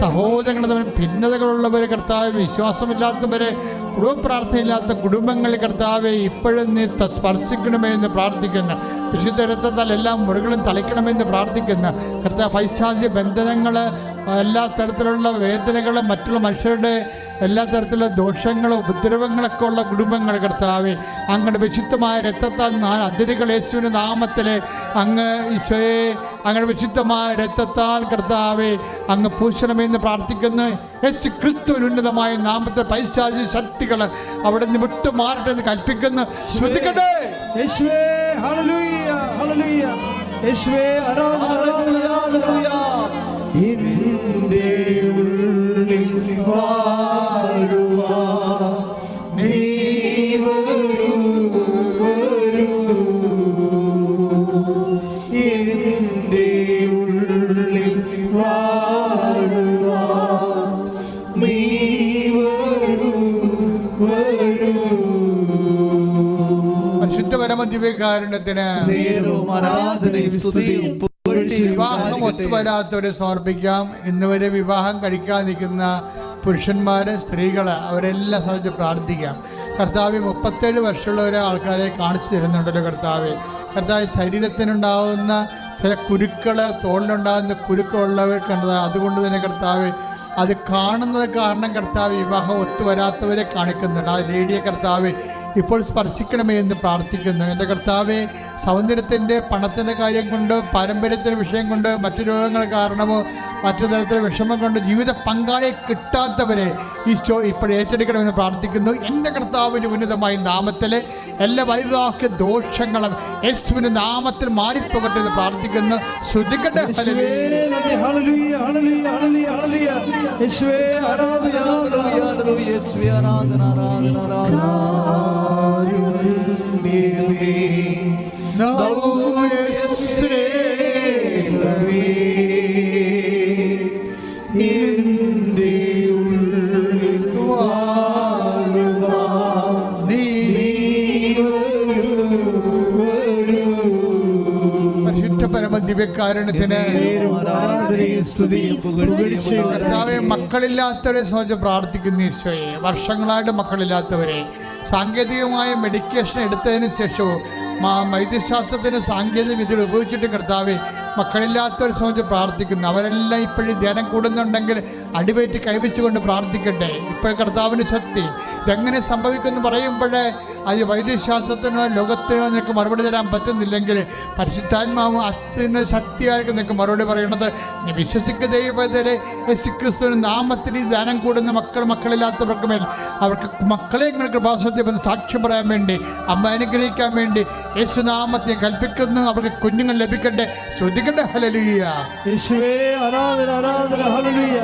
സഹോദരങ്ങൾ തമ്മിൽ ഭിന്നതകളുള്ളവർ കർത്താവെ വിശ്വാസമില്ലാത്തവരെ കുടുംബപ്രാർത്ഥനയില്ലാത്ത കുടുംബങ്ങൾ കർത്താവെ ഇപ്പോഴും നീ സ്പർശിക്കണമേ എന്ന് പ്രാർത്ഥിക്കുന്നു. വിശുദ്ധ രക്തത്താൽ എല്ലാ മുറികളും തളിക്കണമെന്ന് പ്രാർത്ഥിക്കുന്നു. കർത്താവ് പൈശാചിക ബന്ധനങ്ങൾ എല്ലാ തരത്തിലുള്ള വേദനകൾ മറ്റുള്ള മനുഷ്യരുടെ എല്ലാ തരത്തിലുള്ള ദോഷങ്ങളും ഉപദ്രവങ്ങളൊക്കെ ഉള്ള കുടുംബങ്ങൾ കർത്താവെ അങ്ങയുടെ വിശുദ്ധമായ രക്തത്താൽ അതിരുകൾ യേശുവിൻ്റെ നാമത്തിൽ അങ്ങ് ഈശോയെ അങ്ങയുടെ വിശുദ്ധമായ രക്തത്താൽ കർത്താവെ അങ്ങ് പൂശണമെന്ന് പ്രാർത്ഥിക്കുന്നു. യേശു ക്രിസ്തുവിന് ഉന്നതമായ നാമത്തെ പൈശാചിക ശക്തികൾ അവിടെ നിന്ന് വിട്ടുമാറട്ടെ എന്ന് കൽപ്പിക്കുന്നു. ശ്രദ്ധിക്കട്ടെ. യേശുവേ ഹല്ലേലൂയ ഹല്ലേലൂയ യേശുവേ ആരാധന ആരാധന ആരാധന. എൻ്റെ ഉള്ളിൽ വാഴുവാൻ നീ വരൂ വരൂ. എൻ്റെ ഉള്ളിൽ വാഴുവാൻ നീ വരൂ വരൂ. പരിശുദ്ധ പരമദിവ്യകാരുണ്യത്തിന് വിവാഹം ഒത്തുവരാത്തവരെ സമർപ്പിക്കാം. ഇന്നുവരെ വിവാഹം കഴിക്കാൻ നിൽക്കുന്ന പുരുഷന്മാർ സ്ത്രീകൾ അവരെല്ലാം സംബന്ധിച്ച് പ്രാർത്ഥിക്കാം. കർത്താവ് 37 വർഷമുള്ള ആൾക്കാരെ കാണിച്ചു തരുന്നുണ്ടല്ലോ. കർത്താവ് ശരീരത്തിനുണ്ടാകുന്ന ചില കുരുക്കൾ തോളിലുണ്ടാകുന്ന കുരുക്കളുള്ളവർക്കുണ്ട്. അതുകൊണ്ട് തന്നെ കർത്താവ് അത് കാണുന്നത് കാരണം കർത്താവ് വിവാഹം ഒത്തുവരാത്തവരെ കാണിക്കുന്നുണ്ട്. ആ ലേഡിയെ കർത്താവ് ഇപ്പോൾ സ്പർശിക്കണമേ എന്ന് പ്രാർത്ഥിക്കുന്നു. എൻ്റെ കർത്താവെ സൗന്ദര്യത്തിൻ്റെ പണത്തിൻ്റെ കാര്യം കൊണ്ട് പാരമ്പര്യത്തിൻ്റെ വിഷയം കൊണ്ട് മറ്റു രോഗങ്ങൾ കാരണമോ മറ്റു തരത്തിലുള്ള വിഷമം കൊണ്ട് ജീവിത പങ്കാളിയെ കിട്ടാത്തവരെ ഈശോ ഇപ്പോൾ ഏറ്റെടുക്കണമെന്ന് പ്രാർത്ഥിക്കുന്നു. എൻ്റെ കർത്താവിൻ്റെ ഉന്നതമായ നാമത്തിൽ എല്ലാ വൈവാഹിക ദോഷങ്ങളും യേശുവിൻ്റെ നാമത്തിൽ മാറിപ്പോകട്ടെ എന്ന് പ്രാർത്ഥിക്കുന്നു. ശ്രദ്ധിക്കട്ടെ. ദിവ്യകാരുണ്യത്തിന് കർത്താവേ മക്കളില്ലാത്തവരെ സംബന്ധിച്ച് പ്രാർത്ഥിക്കുന്നു. ഈശോയെ വർഷങ്ങളായിട്ട് മക്കളില്ലാത്തവരെ സാങ്കേതികമായ മെഡിക്കേഷൻ എടുത്തതിന് ശേഷവും വൈദ്യശാസ്ത്രത്തിന് സാങ്കേതിക വിദ്യകൾ ഉപയോഗിച്ചിട്ട് കർത്താവെ മക്കളില്ലാത്തവരെ സംബന്ധിച്ച് പ്രാർത്ഥിക്കുന്നു. അവരെല്ലാം ഇപ്പോഴും ധ്യാനം കൂടുന്നുണ്ടെങ്കിൽ അടിവയറ്റ് കൈവച്ചുകൊണ്ട് പ്രാർത്ഥിക്കട്ടെ. ഇപ്പോൾ കർത്താവിന് ശക്തി ഇതെങ്ങനെ സംഭവിക്കുമെന്ന് പറയുമ്പോഴേ അത് വൈദ്യശാസ്ത്രത്തിനോ ലോകത്തിനോ നിനക്ക് മറുപടി തരാൻ പറ്റുന്നില്ലെങ്കിൽ പരിശുദ്ധാത്മാവും അതിന് ശക്തിയായിരിക്കും നിനക്ക് മറുപടി പറയണത്. നീ വിശ്വസിക്കുന്ന ദൈവത്തിലെ യേശുക്രിസ്തുവിന്റെ നാമത്തിൽ ഈ ധ്യാനം കൂടുന്ന മക്കളില്ലാത്തവർക്ക് മേൽ അവർക്ക് മക്കളെ കൃപാസത്യം സാക്ഷ്യം പറയാൻ വേണ്ടി അമ്മ അനുഗ്രഹിക്കാൻ വേണ്ടി യേശുനാമത്തെ കൽപ്പിക്കുന്നു. അവർക്ക് കുഞ്ഞുങ്ങൾ ലഭിക്കട്ടെ. ശ്രദ്ധിക്കട്ടെ. ഹല്ലേലൂയ യേശുവേ ആരാധന ആരാധന. Hallelujah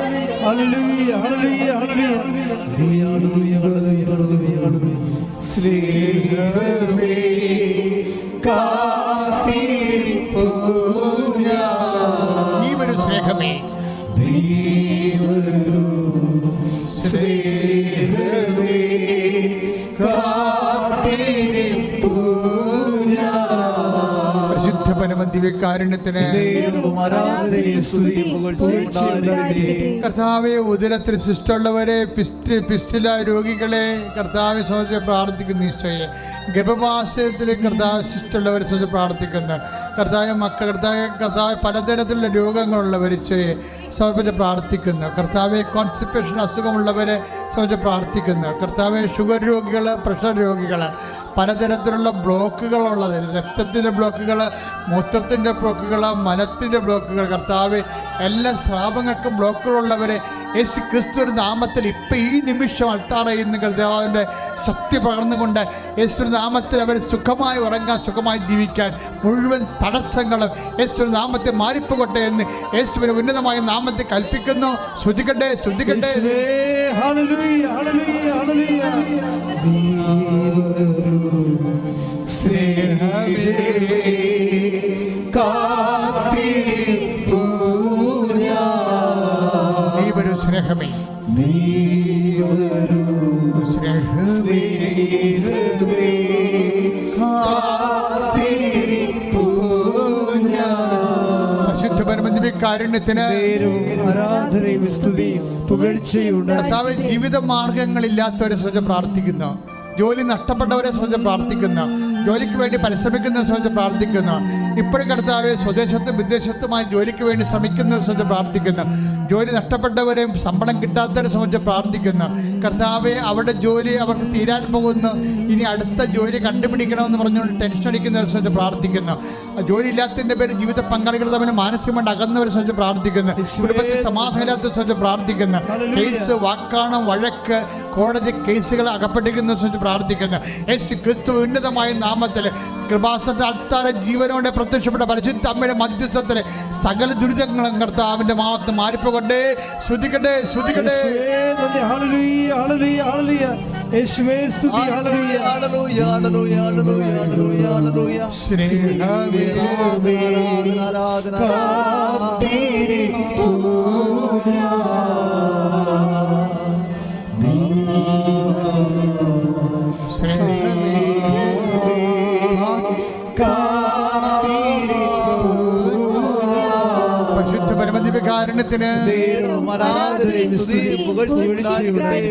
hallelujah hallelujah hallelujah. സ്നേഹമേ കാത്തിരിപ്പൂ ഞാൻ. ഈ ഒരു സ്നേഹമേ സ്നേഹമേ കാത്തിരിപ്പൂ ഞാൻ. പരിശുദ്ധ പരമ ദിവ്യകാരുണ്യത്തിന് കർത്താവെ, ഉദരത്തിൽ ശിഷ്ടമുള്ളവരെ, പിസ്റ്റില രോഗികളെ കർത്താവെ സംബന്ധിച്ച് പ്രാർത്ഥിക്കുന്നു. ഈശോയെ, ഗർഭപാശയത്തിൽ കർത്താവ് ശിഷ്ടമുള്ളവരെ സംബന്ധിച്ച് പ്രാർത്ഥിക്കുന്നു. കർത്താവ് മക്കൾ, കർത്താവ് പലതരത്തിലുള്ള രോഗങ്ങളുള്ളവർ ഈശോയെ സമർപ്പിച്ച് പ്രാർത്ഥിക്കുന്നു. കർത്താവെ, കോൺസ്റ്റിപ്പേഷൻ അസുഖമുള്ളവരെ സംബന്ധിച്ച് പ്രാർത്ഥിക്കുന്നു. കർത്താവെ, ഷുഗർ രോഗികൾ, പ്രഷർ രോഗികൾ, പലതരത്തിലുള്ള ബ്ലോക്കുകളുള്ളത്, രക്തത്തിൻ്റെ ബ്ലോക്കുകൾ, മൂത്രത്തിൻ്റെ ബ്ലോക്കുകൾ, മലത്തിൻ്റെ ബ്ലോക്കുകൾ, കർത്താവ് എല്ലാ സ്രാവങ്ങൾക്കും ബ്ലോക്കുകളുള്ളവരെ യേശു ക്രിസ്തുവിൻ്റെ നാമത്തിൽ ഇപ്പം ഈ നിമിഷം അൾത്താറയുന്ന കർത്താവിൻ്റെ ശക്തി പകർന്നുകൊണ്ട് യേശുവിൻ്റെ നാമത്തിൽ അവർ സുഖമായി ഉറങ്ങാൻ, സുഖമായി ജീവിക്കാൻ മുഴുവൻ തടസ്സങ്ങളും യേശുവിൻ്റെ നാമത്തിൽ മാറിപ്പോകട്ടെ എന്ന് യേശുവിൻ്റെ ഉന്നതമായ നാമത്തിൽ കൽപ്പിക്കുന്നു. ശ്രുതിക്കട്ടെ, ശ്രുതിക്കട്ടെ. സ്നേഹമേ, കാരുണ്യത്തിന് ആരാധനയും സ്തുതിയും പുകഴ്ചയും. കർത്താവേ, ജീവിത മാർഗങ്ങളില്ലാത്തവരെ സംബന്ധിച്ച് പ്രാർത്ഥിക്കുന്നു. ജോലി നഷ്ടപ്പെട്ടവരെ സംബന്ധിച്ച് പ്രാർത്ഥിക്കുന്നു. ജോലിക്ക് വേണ്ടി പരിശ്രമിക്കുന്നവരെ സംബന്ധിച്ച് പ്രാർത്ഥിക്കുന്നു. ഇപ്പോഴും കർത്താവെ, സ്വദേശത്തും വിദേശത്തുമായി ജോലിക്ക് വേണ്ടി ശ്രമിക്കുന്നവരെ സംബന്ധിച്ച് പ്രാർത്ഥിക്കുന്നു. ജോലി നഷ്ടപ്പെട്ടവരെയും ശമ്പളം കിട്ടാത്തവരെ സംബന്ധിച്ച് പ്രാർത്ഥിക്കുന്നു. കർത്താവെ, അവരുടെ ജോലി അവർക്ക് തീരാൻ പോകുന്നു, ഇനി അടുത്ത ജോലി കണ്ടുപിടിക്കണമെന്ന് പറഞ്ഞുകൊണ്ട് ടെൻഷൻ അടിക്കുന്നവരെ സംബന്ധിച്ച് പ്രാർത്ഥിക്കുന്നു. ജോലി ഇല്ലാത്തതിൻ്റെ പേര് ജീവിത പങ്കാളികൾ തമ്മിൽ മാനസികമായിട്ട് അകന്നവരെ സംബന്ധിച്ച് പ്രാർത്ഥിക്കുന്നു. കുടുംബത്തിൽ സമാധാനത്തെ സംബന്ധിച്ച് പ്രാർത്ഥിക്കുന്നു. കേസ്, വാക്കാണം, വഴക്ക്, കോടതി കേസുകൾ അകപ്പെട്ടിരിക്കുന്ന സംബന്ധിച്ച് പ്രാർത്ഥിക്കുന്നു. യേശു ക്രിസ്തു ഉന്നതമായ നാമത്തിൽ കൃപാസനത്തെ അൾത്താര ജീവനോടെ പ്രത്യക്ഷപ്പെട്ട പരിശുദ്ധ അമ്മയുടെ മധ്യസ്ഥത്തിൽ സകല ദുരിതങ്ങളും കർത്താവിന്റെ മാവത്ത് മാറിപ്പോകട്ടെ. ശ്രുതിക്കട്ടെ, ശ്രുതിക്കട്ടെ.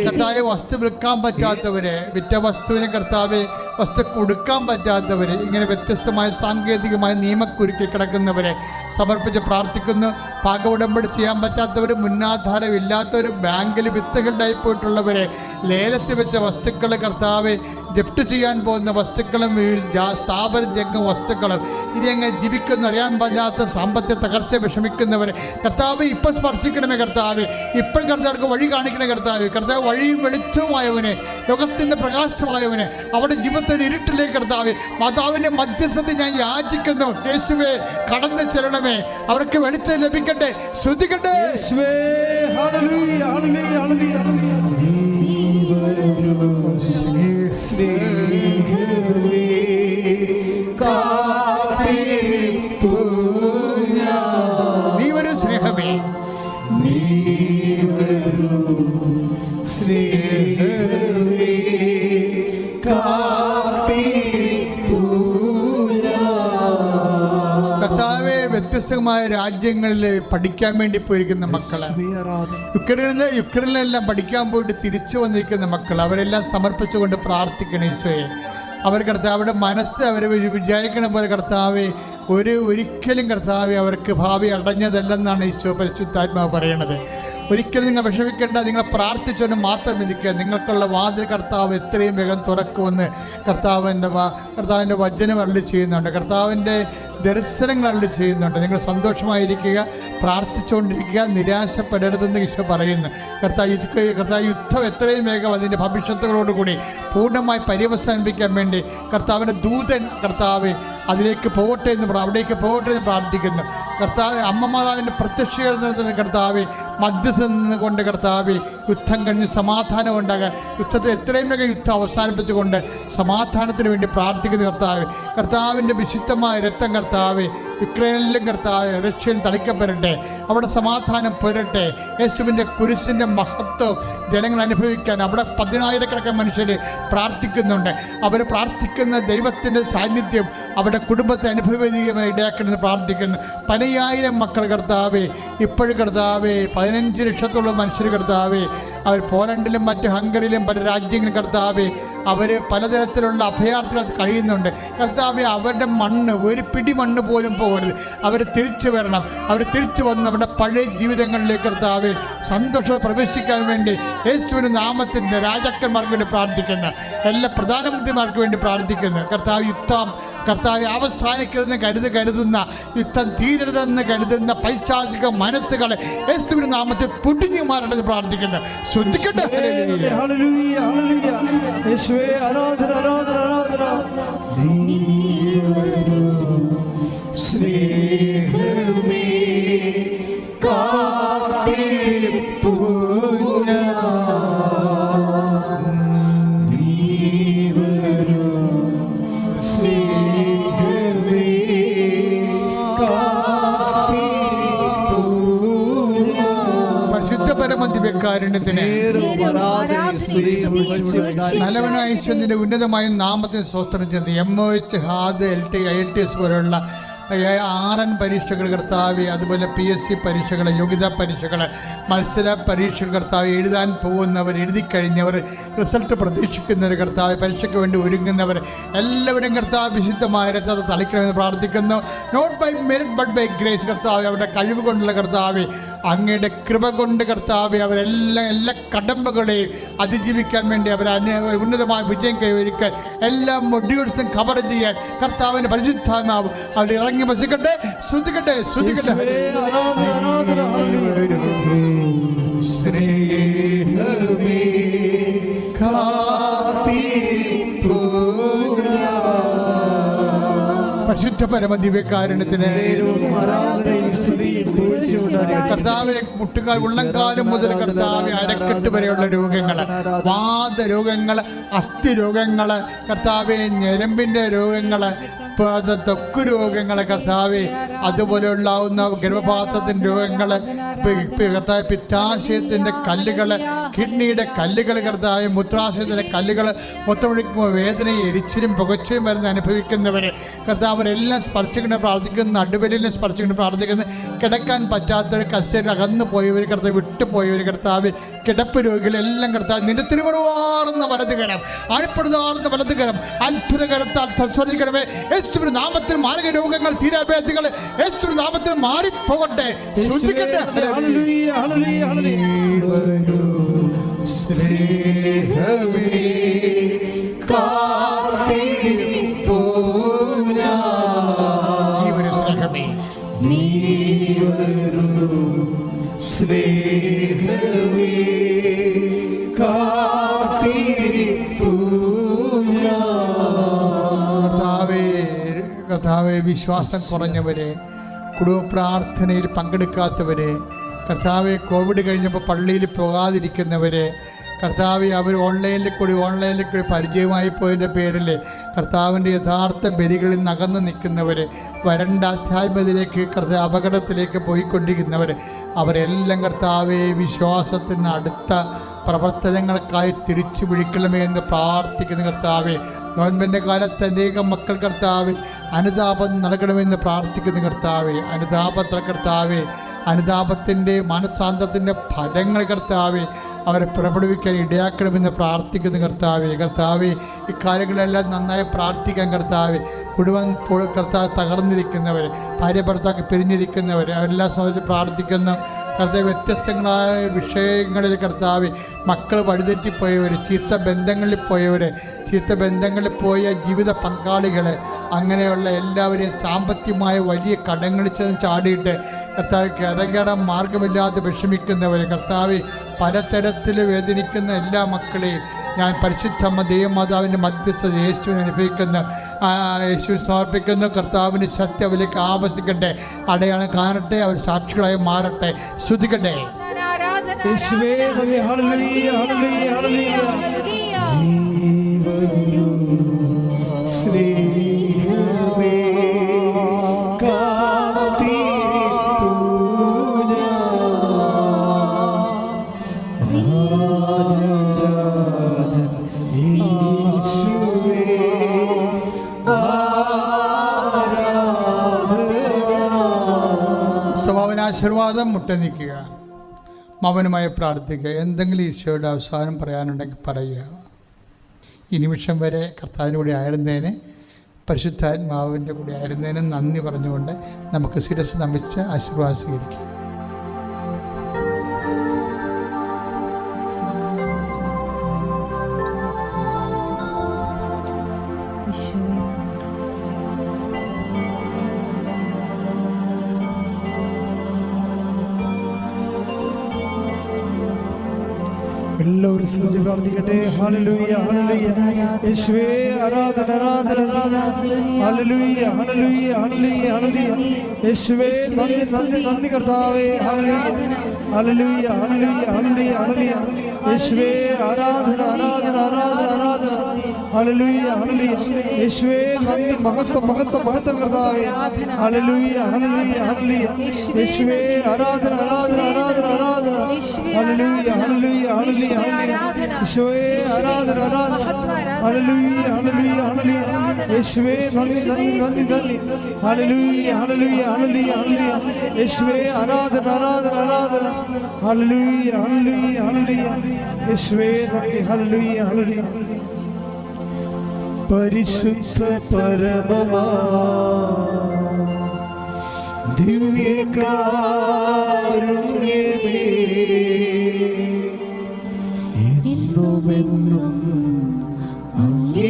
കർത്താവെ, വസ്തു വിൽക്കാൻ പറ്റാത്തവരെ, വിറ്റ വസ്തുവിനെ കർത്താവെ വസ്തു കൊടുക്കാൻ പറ്റാത്തവരെ, ഇങ്ങനെ വ്യത്യസ്തമായ സാങ്കേതികമായ നിയമക്കുരുക്കി കിടക്കുന്നവരെ സമർപ്പിച്ച് പ്രാർത്ഥിക്കുന്നു. പാക ഉടമ്പടി ചെയ്യാൻ പറ്റാത്തവർ, മുന്നാധാരം ഇല്ലാത്തവർ, ബാങ്കിൽ വിത്തുകളുണ്ടായി പോയിട്ടുള്ളവരെ, ലേലത്തിൽ വെച്ച വസ്തുക്കൾ കർത്താവെ, ജപ്റ്റ് ചെയ്യാൻ പോകുന്ന വസ്തുക്കളും സ്ഥാപന ജംഗം വസ്തുക്കളും, ഇനി എങ്ങനെ ജീവിക്കുന്ന അറിയാൻ പറ്റാത്ത സാമ്പത്തിക തകർച്ച വിഷമിക്കുന്നവരെ കർത്താവ് ഇപ്പം സ്പർശിക്കണമേ. കർത്താവ് ഇപ്പം കർത്താവർക്ക് വഴി കാണിക്കണേ. കർത്താവ് വഴിയും വെളിച്ചവുമായവനെ, ലോകത്തിൻ്റെ പ്രകാശമായവനെ, അവിടെ ജീവിതത്തിൻ്റെ ഇരുട്ടിലേക്ക് കർത്താവ് മാതാവിൻ്റെ മധ്യസ്ഥത്തിൽ ഞാൻ യാചിക്കുന്നു. യേശുവേ, കടന്നു ചെല്ലണമേ, അവർക്ക് വെളിച്ചം ലഭിക്കട്ടെ. ശ്രദ്ധിക്കട്ടെ. നീ വരൂ സ്നേഹമേ, നീ വരൂ സ്നേഹമേ, കർത്താവെ, വ്യത്യസ്തമായ രാജ്യങ്ങളിൽ പഠിക്കാൻ വേണ്ടി പോയിരിക്കുന്ന മക്കള്, യുക്രൈനിലെല്ലാം പഠിക്കാൻ പോയിട്ട് തിരിച്ചു വന്നിരിക്കുന്ന മക്കൾ, അവരെല്ലാം സമർപ്പിച്ചുകൊണ്ട് പ്രാർത്ഥിക്കണം. ഈശോയെ, അവർ കർത്താവിടെ മനസ്സ് അവർ വിചാരിക്കണ പോലെ കർത്താവെ ഒരിക്കലും കർത്താവെ അവർക്ക് ഭാവി അടഞ്ഞതല്ലെന്നാണ് ഈശോ പരിശുദ്ധാത്മാവ് പറയണത്. ഒരിക്കലും നിങ്ങൾ വിഷമിക്കേണ്ട, നിങ്ങൾ പ്രാർത്ഥിച്ചുകൊണ്ട് മാത്രം ഇരിക്കുക. നിങ്ങൾക്കുള്ള വാതിൽ കർത്താവ് എത്രയും വേഗം തുറക്കുമെന്ന് കർത്താവിൻ്റെ വചനം അരുളി ചെയ്യുന്നുണ്ട്. കർത്താവിൻ്റെ ദർശനങ്ങൾ അരുളി ചെയ്യുന്നുണ്ട്. നിങ്ങൾ സന്തോഷമായിരിക്കുക, പ്രാർത്ഥിച്ചുകൊണ്ടിരിക്കുക, നിരാശപ്പെടരുതെന്ന് ഈശോ പറയുന്നു. കർത്താവ് യുദ്ധം എത്രയും വേഗം അതിൻ്റെ ഭവിഷ്യത്തുകളോടുകൂടി പൂർണ്ണമായി പര്യവസാനിപ്പിക്കാൻ വേണ്ടി കർത്താവിൻ്റെ ദൂതൻ കർത്താവ് അതിലേക്ക് പോകട്ടെ എന്ന് അവിടേക്ക് പോകട്ടെ എന്ന് പ്രാർത്ഥിക്കുന്നു. കർത്താവ് അമ്മ മാതാവിൻ്റെ പ്രത്യക്ഷീകരണത്തിന് കർത്താവ് മധ്യസ്ഥ നിന്നുകൊണ്ട് കർത്താവ് യുദ്ധം കഴിഞ്ഞ് സമാധാനം ഉണ്ടാകാൻ, യുദ്ധത്തെ എത്രയും വേഗം യുദ്ധം അവസാനിപ്പിച്ചുകൊണ്ട് സമാധാനത്തിന് വേണ്ടി പ്രാർത്ഥിക്കുന്ന കർത്താവിൻ്റെ വിശുദ്ധമായ രക്തം കർത്താവ് യുക്രൈനിലും കർത്താവ് റഷ്യയിൽ തളിക്കപ്പെടട്ടെ. അവിടെ സമാധാനം പുരട്ടെ. യേശുവിൻ്റെ കുരിശിൻ്റെ മഹത്വം ജനങ്ങൾ അനുഭവിക്കാൻ അവിടെ 10,000-കണക്കിന് മനുഷ്യർ പ്രാർത്ഥിക്കുന്നുണ്ട്. അവർ പ്രാർത്ഥിക്കുന്ന ദൈവത്തിൻ്റെ സാന്നിധ്യം അവരുടെ കുടുംബത്തെ അനുഭവീയമായി ഇടയാക്കണമെന്ന് പ്രാർത്ഥിക്കുന്നു. 10,000 മക്കൾ കർത്താവേ, ഇപ്പോഴും കർത്താവേ 15 ലക്ഷത്തോളം മനുഷ്യർ കർത്താവേ, അവർ പോലണ്ടിലും മറ്റ് ഹംഗറിയിലും പല രാജ്യങ്ങളും കർത്താവേ, അവർ പലതരത്തിലുള്ള അഭയാർത്ഥികൾ കഴിയുന്നുണ്ട് കർത്താവേ. അവരുടെ മണ്ണ്, ഒരു പിടി മണ്ണ് പോലും പോകരുത്. അവർ തിരിച്ചു വരണം. അവർ തിരിച്ചു വന്ന് അവരുടെ പഴയ ജീവിതങ്ങളിലേക്ക് കർത്താവേ സന്തോഷം പ്രവേശിക്കാൻ വേണ്ടി യേശുവിൻ്റെ നാമത്തിൻ്റെ രാജാക്കന്മാർക്ക് വേണ്ടി പ്രാർത്ഥിക്കുന്ന എല്ലാ പ്രധാനമന്ത്രിമാർക്ക് വേണ്ടി പ്രാർത്ഥിക്കുന്നു കർത്താവ്. യുദ്ധം കർത്താവെ അവസാനിക്കരുതെന്ന് കരുതുന്ന യുദ്ധം തീരരുതെന്ന് കരുതുന്ന പൈശാചിക മനസ്സുകളെ യേശുവിന്റെ നാമത്തിൽ പൊടിഞ്ഞു മാറേണ്ടത് പ്രാർത്ഥിക്കുന്നു. ശ്രദ്ധിക്കട്ടെ. നല്ലവനായ ഈശ്വരന്റെ ഉന്നതമായ നാമത്തിന് സ്തോത്രം ചെയ്യുന്നു. MOH, HAD, IELTS പോലുള്ള RN പരീക്ഷകൾ കർത്താവെ, അതുപോലെ PSC പരീക്ഷകൾ, യോഗ്യതാ പരീക്ഷകൾ, മത്സര പരീക്ഷകൾ കർത്താവ് എഴുതാൻ പോകുന്നവർ, എഴുതിക്കഴിഞ്ഞവർ, റിസൾട്ട് പ്രതീക്ഷിക്കുന്നവർ കർത്താവ്, പരീക്ഷയ്ക്ക് വേണ്ടി ഒരുങ്ങുന്നവർ എല്ലാവരും കർത്താവ് വിശുദ്ധമായ രഥത്തെ തളിക്കണമെന്ന് പ്രാർത്ഥിക്കുന്നു. Not by merit but by grace കർത്താവ്, അവരുടെ കഴിവ് കൊണ്ടുള്ള കർത്താവ്, അങ്ങയുടെ കൃപ കൊണ്ട് കർത്താവെ എല്ലാ കടമ്പകളെയും അതിജീവിക്കാൻ വേണ്ടി ഉന്നതമായ വിജയം കൈവരിക്കാൻ എല്ലാ മൊഡ്യൂൾസും കവർ ചെയ്യാൻ കർത്താവിൻ്റെ പരിശുദ്ധാത്മാവ് അവിടെ ഇറങ്ങി വസിക്കട്ടെ. ശ്രദ്ധിക്കട്ടെ. പരിശുദ്ധ പരമദിവ്യകാരുണ്യത്തിന് കർത്താവെ, മുട്ടുകാൽ ഉള്ളംകാലം മുതൽ കർത്താവെ അരക്കെട്ട് വരെയുള്ള രോഗങ്ങൾ, വാതരോഗങ്ങൾ, അസ്ഥി രോഗങ്ങൾ കർത്താവെ, ഞരമ്പിൻ്റെ രോഗങ്ങൾ, ത്വക്ക് രോഗങ്ങൾ കർത്താവെ, അതുപോലെ ഉണ്ടാവുന്ന ഗർഭപാത്രത്തിൻ്റെ രോഗങ്ങൾ, കർത്താവ് പിത്താശയത്തിൻ്റെ കല്ലുകൾ, കിഡ്നിയുടെ കല്ലുകൾ കർത്താവ്, മൂത്രാശയത്തിൻ്റെ കല്ലുകൾ, മൊത്തമൊഴിക്കുമ്പോൾ വേദനയും എരിച്ചിലും പുകച്ചയും വരുന്ന അനുഭവിക്കുന്നവർ കർത്താവ്, അവരെല്ലാം സ്പർശിക്കണം പ്രാർത്ഥിക്കുന്നു. നടുവലിനെ സ്പർശിക്കണം പ്രാർത്ഥിക്കുന്നു. കിടക്കാൻ പറ്റാത്തവർ, കസേര അകന്നു പോയവർ കർത്താവ്, വിട്ടുപോയവർ കർത്താവ്, കിടപ്പ് രോഗികളെല്ലാം കർത്താവ്, നിന്റെ തിരുവറുവാർന്ന വലതുകരം, ആഴ്പ്പെടുതാർന്ന വലതുകരം അത്ഭുതകരത്താൽ സ്പർശിക്കണമേ. യേശുവിന്റെ നാമത്തിൽ മാരക രോഗങ്ങൾ, തീരാഭ്യാധികൾ യേശുവിന്റെ നാമത്തിൽ മാറിപ്പോകട്ടെ. കർത്താവെ, വിശ്വാസം കുറഞ്ഞവരെ, കുടുംബ പ്രാർത്ഥനയിൽ പങ്കെടുക്കാത്തവരെ കർത്താവെ, കോവിഡ് കഴിഞ്ഞപ്പോൾ പള്ളിയിൽ പോകാതിരിക്കുന്നവരെ കർത്താവെ, അവർ ഓൺലൈനിൽ കൂടി പരിചയമായി പോയതിൻ്റെ പേരിൽ കർത്താവിൻ്റെ യഥാർത്ഥ ബലികളിൽ നിന്ന് അകന്നു നിൽക്കുന്നവർ, വരണ്ട ആധ്യാത്മത്തിലേക്ക് കർത്താവ് അപകടത്തിലേക്ക് പോയിക്കൊണ്ടിരിക്കുന്നവർ, അവരെല്ലാം കർത്താവെ വിശ്വാസത്തിന് അടുത്ത പ്രവർത്തനങ്ങൾക്കായി തിരിച്ചു പിടിക്കണമേ എന്ന് പ്രാർത്ഥിക്കുന്ന കർത്താവെ, ഗവൺമെൻറ് കാലത്ത് അനേകം മക്കൾ കർത്താവെ അനുതാപം നൽകണമെന്ന് പ്രാർത്ഥിക്കുന്ന കർത്താവെ, അനുതാപത്ര കർത്താവെ, അനുതാപത്തിൻ്റെ മനസാന്തത്തിൻ്റെ ഫലങ്ങൾ കർത്താവെ അവരെ പുറപ്പെടുവിക്കാൻ ഇടയാക്കണമെന്ന് പ്രാർത്ഥിക്കുന്ന കർത്താവെ, ഇക്കാര്യങ്ങളെല്ലാം നന്നായി പ്രാർത്ഥിക്കാൻ കർത്താവെ, കുടുംബം കർത്താവ് തകർന്നിരിക്കുന്നവർ, ഭാര്യ ഭർത്താവ് പിരിഞ്ഞിരിക്കുന്നവർ അവരെല്ലാം സംബന്ധിച്ച് പ്രാർത്ഥിക്കുന്നു കർത്താവ്. വ്യത്യസ്തങ്ങളായ വിഷയങ്ങളിൽ കർത്താവ്, മക്കൾ വഴിതെറ്റിപ്പോയവർ, ചീത്ത ബന്ധങ്ങളിൽ പോയ ജീവിത പങ്കാളികൾ, അങ്ങനെയുള്ള എല്ലാവരെയും സാമ്പത്തികമായ വലിയ കടങ്ങളിൽ ചെന്ന് ചാടിയിട്ട് കർത്താവ് കരകയറാൻ മാർഗമില്ലാതെ വിഷമിക്കുന്നവർ കർത്താവ്, പലതരത്തിൽ വേദനിക്കുന്ന എല്ലാ മക്കളെയും ഞാൻ പരിശുദ്ധ ദൈവമാതാവിൻ്റെ മധ്യസ്ഥത യേശുവിനെ അനുഭവിക്കുന്ന യേശു സമർപ്പിക്കുന്നു. കർത്താവിൻ്റെ സത്യം അവരിലേക്ക് ആവശ്യിക്കട്ടെ, അടയാളം കാണട്ടെ, അവർ സാക്ഷികളായി മാറട്ടെ. ശ്രുതിക്കട്ടെ. സ്നേഹമേ ആശീർവാദം മുട്ടനിക്കുക, മൗനമായി പ്രാർത്ഥിക്കുക. എന്തെങ്കിലും ഈശോയുടെ അവസാനം പറയാനുണ്ടെങ്കിൽ പറയുക. ഈ നിമിഷം വരെ കർത്താവിൻ്റെ കൂടെ ആയിരുന്നതിന്, പരിശുദ്ധാത്മാവിൻ്റെ കൂടെ ആയിരുന്നതിന് നന്ദി പറഞ്ഞുകൊണ്ട് നമുക്ക് ശിരസ് നമിച്ച് ആശീർവാദം സ്വീകരിക്കാം. എല്ലാവരും ശ്രദ്ധിച്ച് പ്രാർത്ഥിക്കട്ടെ. Hallelujah hallelujah. യേശുവേ ആരാധന ആരാധന ആരാധന. Hallelujah hallelujah hallelujah hallelujah. യേശുവേ നന്ദി നന്ദി നന്ദി കർത്താവേ. Hallelujah hallelujah hallelujah hallelujah hallelujah. യേശുവേ ആരാധന ആരാധന ആരാധന ആരാധന. Hallelujah hallelujah. യേശുവേ നന്ദി മഹത്വം മഹത്വം മഹത്വം കർത്താവേ. Hallelujah hallelujah hallelujah. യേശുവേ ആരാധന ആരാധന ആരാധന ആരാധന. Hallelujah hallelujah hallelujah. യേശുവേ ആരാധന ആരാധന. Hallelujah hallelujah hallelujah. യേശുവേ നന്ദി നന്ദി നന്ദി നന്ദി. Hallelujah hallelujah hallelujah hallelujah. യേശുവേ ആരാധന ആരാധന ആരാധന. Hallelujah hallelujah hallelujah. യേശുവേ നന്ദി. Hallelujah hallelujah. പരിശുദ്ധ പരമമാ ദിവ്യകാരുണ്യമേ, എന്നുമെന്നും അംഗീകാരാധന.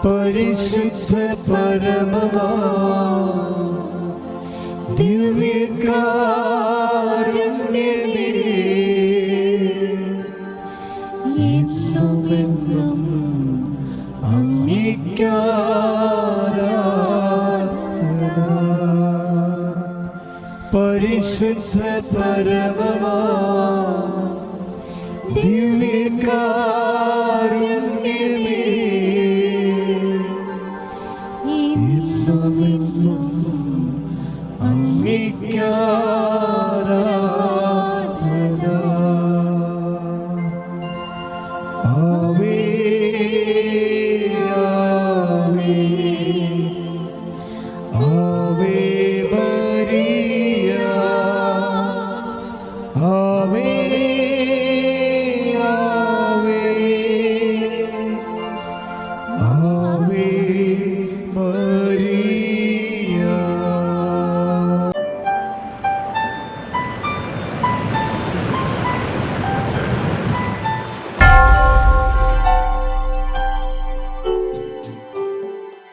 പരിശുദ്ധ പരമമാ ദിവ്യകാരുണ്യമേ, എന്നുമെന്നും അംഗീകാരാധന. പരിശുദ്ധ പരമമാ ദിവ്യകാരുണ്യമേ, എന്നുമെന്നും അംഗീകാരാധന.